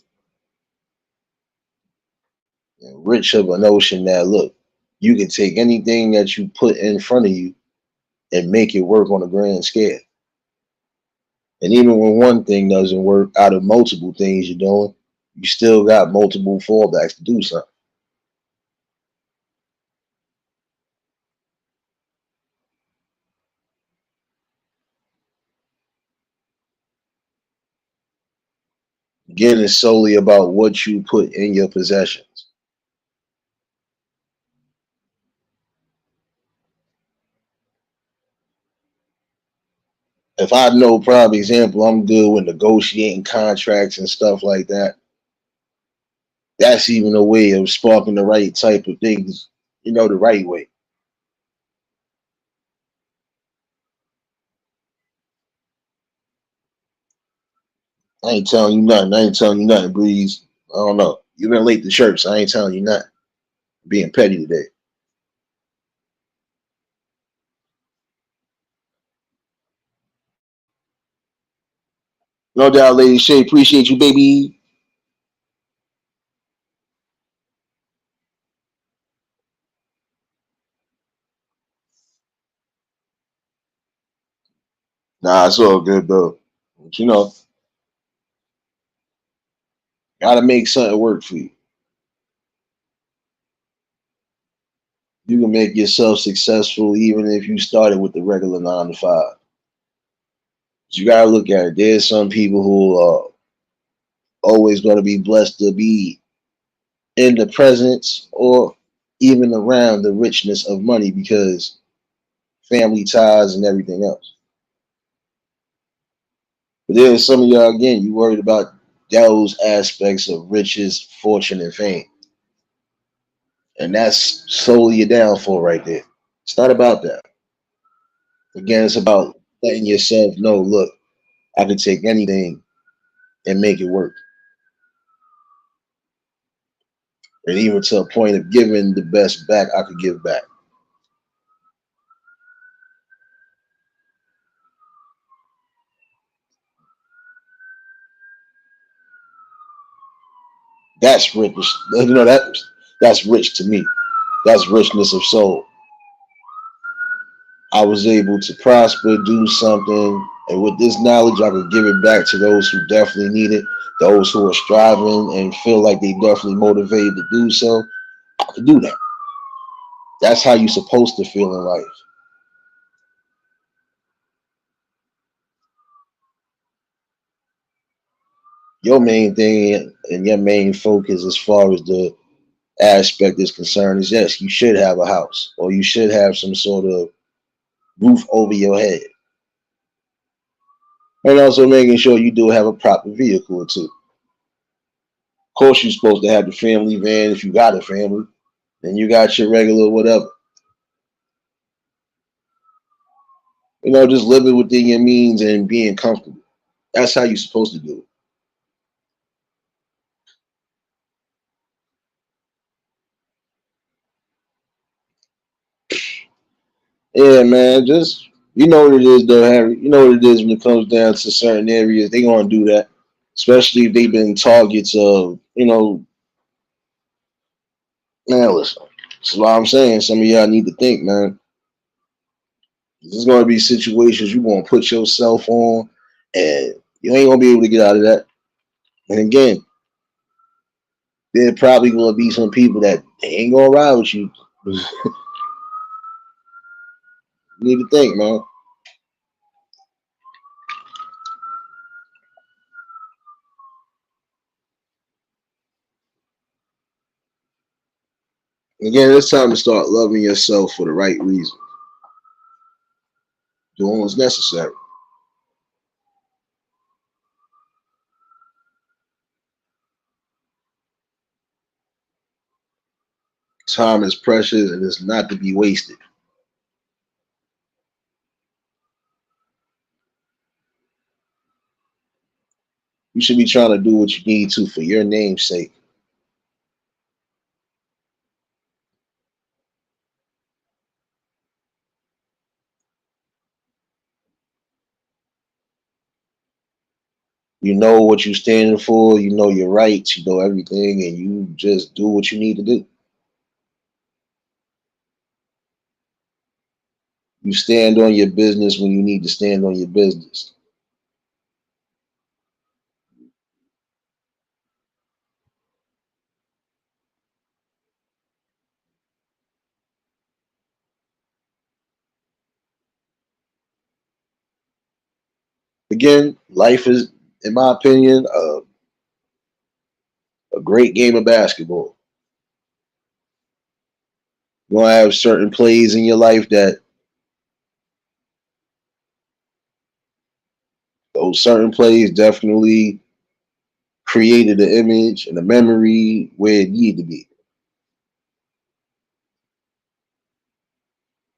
and rich of a notion that look, you can take anything that you put in front of you and make it work on a grand scale. And even when one thing doesn't work out of multiple things you're doing, you still got multiple fallbacks to do something. Again, it's solely about what you put in your possessions. If I know, prime example, I'm good with negotiating contracts and stuff like that. That's even a way of sparking the right type of things, the right way. I ain't telling you nothing. I ain't telling you nothing, Breeze. I don't know. You've been late to church, so I ain't telling you nothing. Being petty today. No doubt, Lady Shay. Appreciate you, baby. Nah, it's all good, though. But gotta make something work for you. You can make yourself successful even if you started with the regular 9 to 5. But you gotta look at it. There's some people who are always gonna be blessed to be in the presence or even around the richness of money because family ties and everything else. But there's some of y'all again, you worried about those aspects of riches, fortune, and fame. And that's solely your downfall right there. It's not about that. Again, it's about letting yourself know, look, I can take anything and make it work. And even to a point of giving the best back I could give back. That's rich. That's rich to me. That's richness of soul. I was able to prosper, do something, and with this knowledge, I could give it back to those who definitely need it, those who are striving and feel like they definitely motivated to do so. I could do that. That's how you're supposed to feel in life. Your main thing and your main focus as far as the aspect is concerned is yes, you should have a house or you should have some sort of roof over your head, and also making sure you do have a proper vehicle or two. Of course, you're supposed to have the family van if you got a family, then you got your regular whatever. Just living within your means and being comfortable. That's how you're supposed to do it. Yeah, man. Just you know what it is, though, Harry. You know what it is when it comes down to certain areas. They gonna do that, especially if they've been targets of. Man, listen. That's why I'm saying some of y'all need to think, man. There's gonna be situations you gonna put yourself on, and you ain't gonna be able to get out of that. And again, there probably gonna be some people that they ain't gonna ride with you. You need to think, man. Again, it's time to start loving yourself for the right reason, doing what's necessary. Time is precious and it's not to be wasted. You should be trying to do what you need to for your name's sake. You know what you're standing for, you know your rights, you know everything, and you just do what you need to do. You stand on your business when you need to stand on your business. Again, life is, in my opinion, a great game of basketball. You're gonna have certain plays in your life that those certain plays definitely created an image and a memory where it needed to be.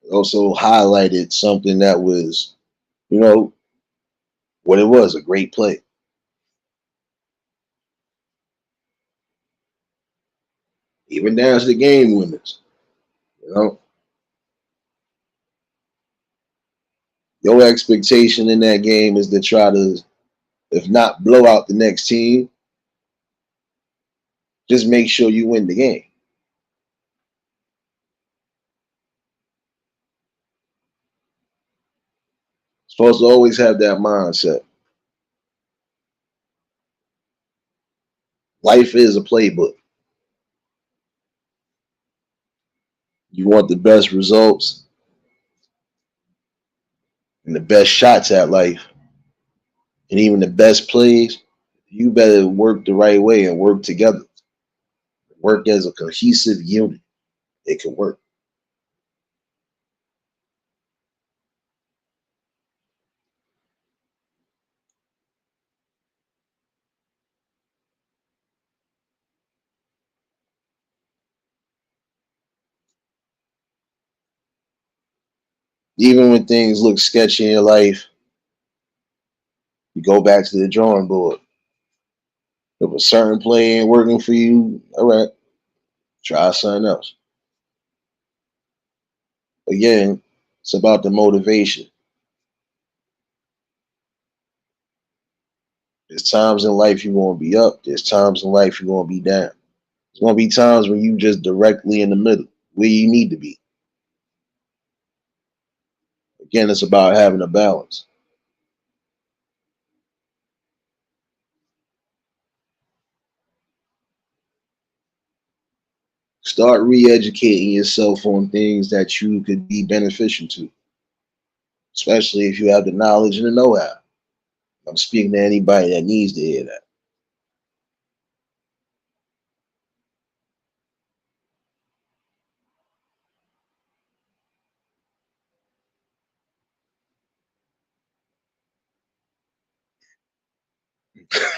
It also highlighted something that was, you know, what it was, a great play. Even down to the game winners. You know, your expectation in that game is to try to, if not blow out the next team, just make sure you win the game. Supposed to always have that mindset. Life is a playbook. You want the best results and the best shots at life and even the best plays. You better work the right way and work together. Work as a cohesive unit. It can work. Even when things look sketchy in your life, you go back to the drawing board. If a certain play ain't working for you, all right, try something else. Again, it's about the motivation. There's times in life you're going to be up. There's times in life you're going to be down. There's going to be times when you just directly in the middle, where you need to be. Again, it's about having a balance. Start re-educating yourself on things that you could be beneficial to, especially if you have the knowledge and the know-how. I'm speaking to anybody that needs to hear that.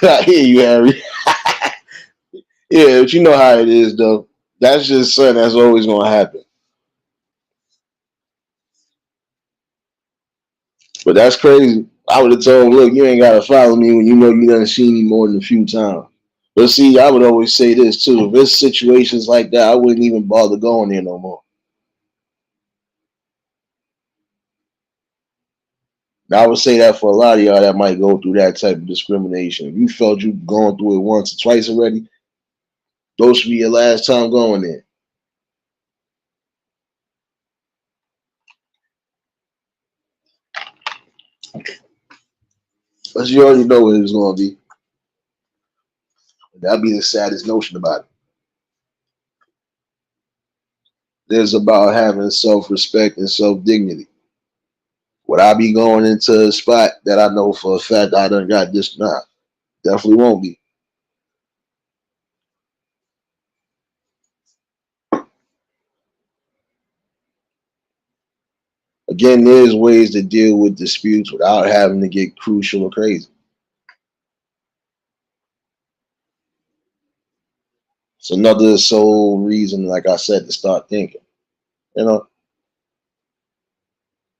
I hear you, Harry. Yeah, but you know how it is, though. That's just something that's always gonna happen. But that's crazy. I would have told him, look, you ain't gotta follow me when you know you done seen me more than a few times. But see, I would always say this too. If it's situations like that, I wouldn't even bother going there no more. Now, I would say that for a lot of y'all that might go through that type of discrimination. If you felt you going through it once or twice already, those should be your last time going there. Because you already know what it's going to be. That'd be the saddest notion about it. There's about having self respect and self dignity. Would I be going into a spot that I know for a fact I done got this? Nah, definitely won't be. Again, there's ways to deal with disputes without having to get crucial or crazy. It's another sole reason, like I said, to start thinking. You know,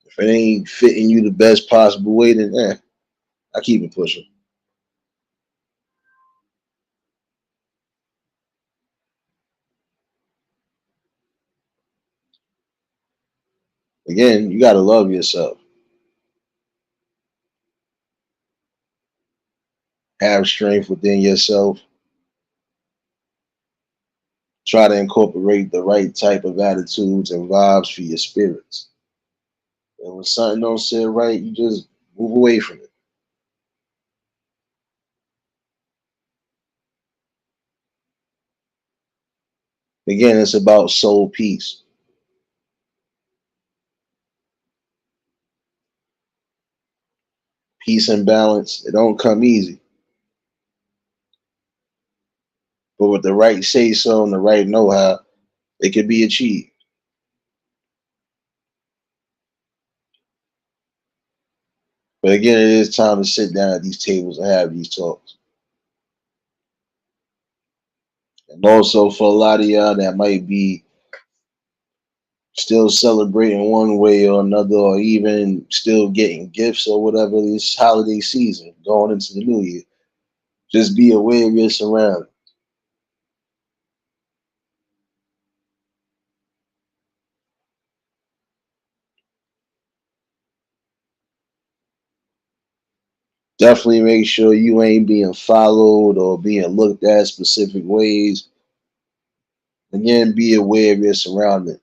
if it ain't fitting you the best possible way, then I keep it pushing. Again, you got to love yourself, have strength within yourself, try to incorporate the right type of attitudes and vibes for your spirits. And when something don't sit right, you just move away from it. Again, it's about soul peace, peace and balance. It don't come easy, but with the right say so and the right know how, it can be achieved. But again, it is time to sit down at these tables and have these talks. And also for a lot of y'all that might be still celebrating one way or another, or even still getting gifts or whatever this holiday season going into the new year, just be aware of your surroundings. Definitely make sure you ain't being followed or being looked at specific ways. Again, be aware of your surroundings,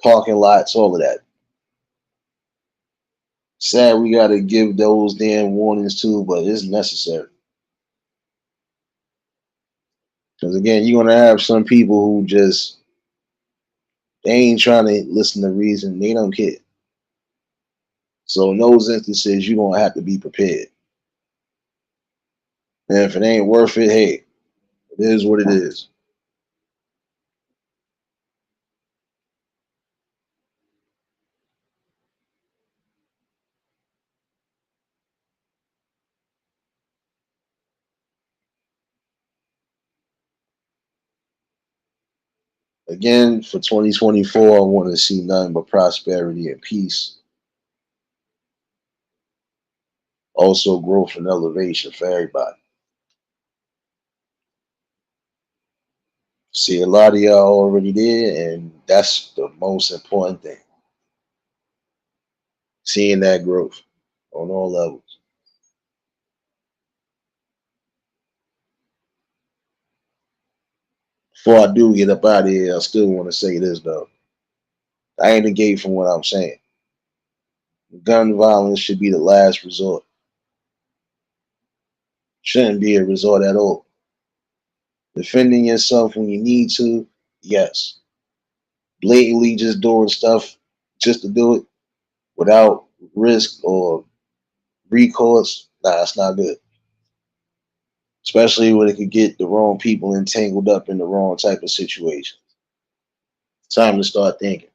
parking lots, all of that. Sad we got to give those damn warnings too, but it's necessary. Because again, you're gonna have some people who just they ain't trying to listen to reason. They don't care. So in those instances, you're gonna have to be prepared. And if it ain't worth it, hey, it is what it is. Again, for 2024, I want to see nothing but prosperity and peace. Also, growth and elevation for everybody. See, a lot of y'all already there, and that's the most important thing. Seeing that growth on all levels. Before I do get up out of here, I still want to say this though. I ain't negate from what I'm saying. Gun violence should be the last resort. Shouldn't be a resort at all. Defending yourself when you need to, yes. Blatantly just doing stuff just to do it without risk or recourse, nah, it's not good. Especially when it could get the wrong people entangled up in the wrong type of situation. Time to start thinking.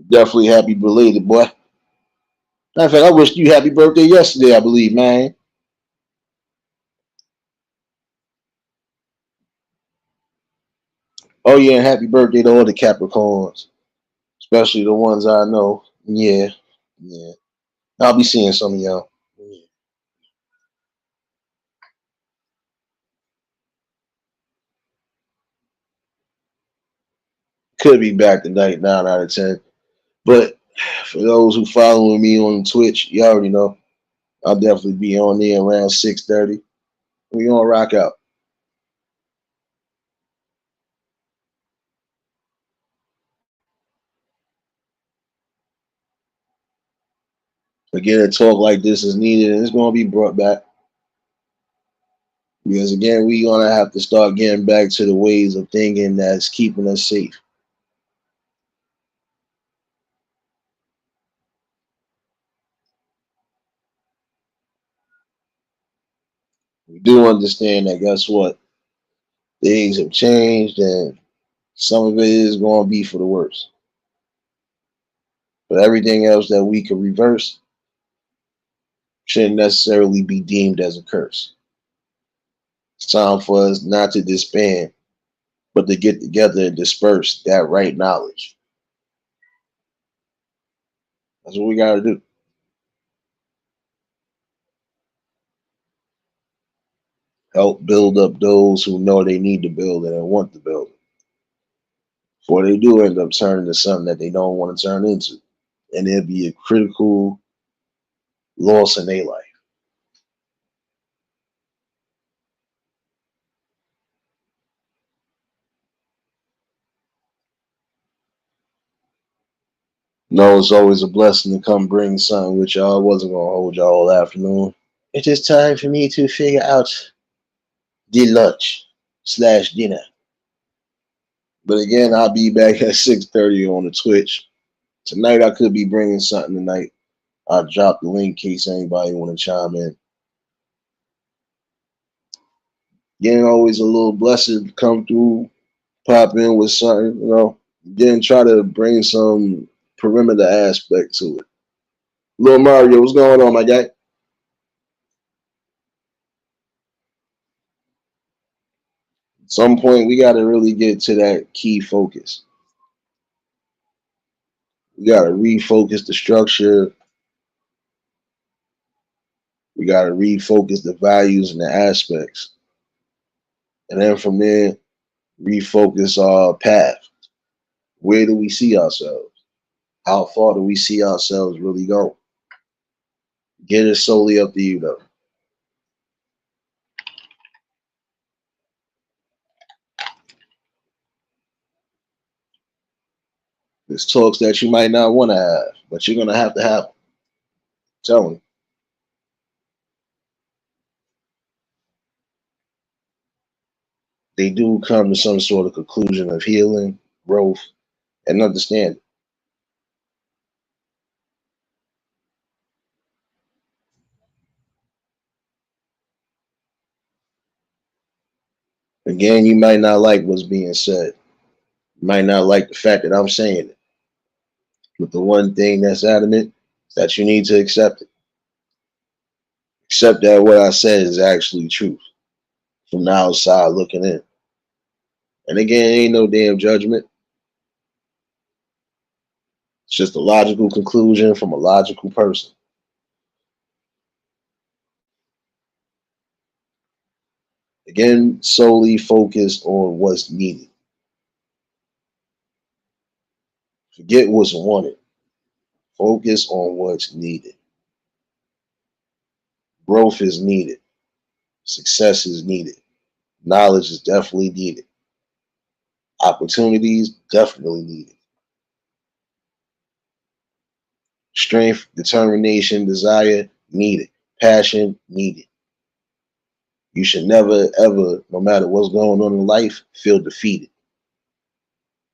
Definitely happy belated, boy. Matter of fact, I wished you happy birthday yesterday, I believe, man. Oh yeah, and happy birthday to all the Capricorns, especially the ones I know. Yeah, yeah. I'll be seeing some of y'all. Yeah. Could be back tonight, 9 out of 10. But for those who following me on Twitch, you already know I'll definitely be on there around 6:30. We gonna rock out. Again, a talk like this is needed, and it's gonna be brought back because again, we gonna have to start getting back to the ways of thinking that's keeping us safe. We do understand that. Guess what? Things have changed, and some of it is gonna be for the worse. But everything else that we can reverse shouldn't necessarily be deemed as a curse. It's time for us not to disband, but to get together and disperse that right knowledge. That's what we got to do. Help build up those who know they need to build it and want to build it. Before they do end up turning to something that they don't want to turn into. And it'll be a critical loss in their life. No, it's always a blessing to come bring something with y'all. I wasn't going to hold y'all all afternoon. It is time for me to figure out the lunch slash dinner. But again, I'll be back at 6:30 on the Twitch. Tonight I could be bringing something tonight. I'll drop the link in case anybody want to chime in. Again, always a little blessing to come through, pop in with something, Again, try to bring some perimeter aspect to it. Little Mario, what's going on, my guy? At some point, we got to really get to that key focus. We got to refocus the structure. We got to refocus the values and the aspects. And then from there, refocus our path. Where do we see ourselves? How far do we see ourselves really go? Get it solely up to you, though. There's talks that you might not want to have, but you're going to have them. Tell them. They do come to some sort of conclusion of healing, growth, and understanding. Again, you might not like what's being said. You might not like the fact that I'm saying it. But the one thing that's adamant is that you need to accept it. Accept that what I said is actually truth from the outside looking in. And again, ain't no damn judgment. It's just a logical conclusion from a logical person. Again, solely focused on what's needed. Forget what's wanted. Focus on what's needed. Growth is needed. Success is needed. Knowledge is definitely needed. Opportunities definitely needed. Strength, determination, desire needed. Passion needed. You should never, ever, no matter what's going on in life, feel defeated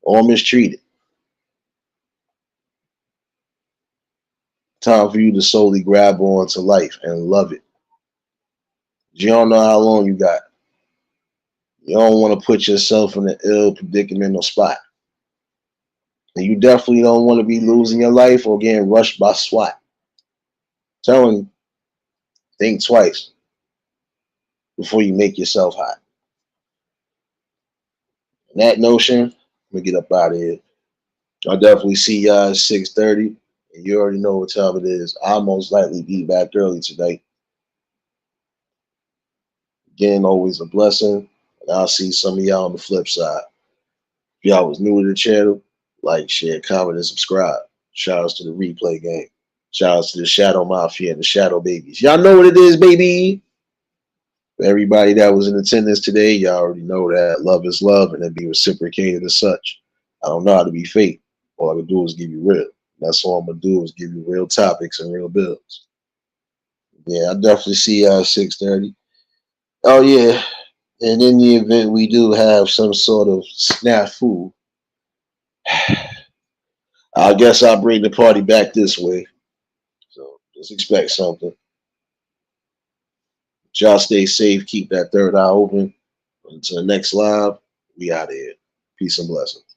or mistreated. Time for you to solely grab on to life and love it. You don't know how long you got. You don't want to put yourself in an ill predicament or spot. And you definitely don't want to be losing your life or getting rushed by SWAT. I'm telling you, think twice before you make yourself hot. And that notion, I'm gonna get up out of here. I'll definitely see y'all at 6:30. And you already know what time it is. I'll most likely be back early tonight. Again, always a blessing. And I'll see some of y'all on the flip side. If y'all was new to the channel, like, share, comment, and subscribe. Shout outs to the replay game. Shout outs to the Shadow Mafia and the Shadow Babies. Y'all know what it is, baby. For everybody that was in attendance today, y'all already know that love is love and it be reciprocated as such. I don't know how to be fake. All I can do is give you real. That's all I'm gonna do is give you real topics and real bills. Yeah, I definitely see y'all at 6:30. Oh yeah. And in the event we do have some sort of snafu, I guess I'll bring the party back this way. So just expect something. Y'all stay safe. Keep that third eye open. Until the next live, we out of here. Peace and blessings.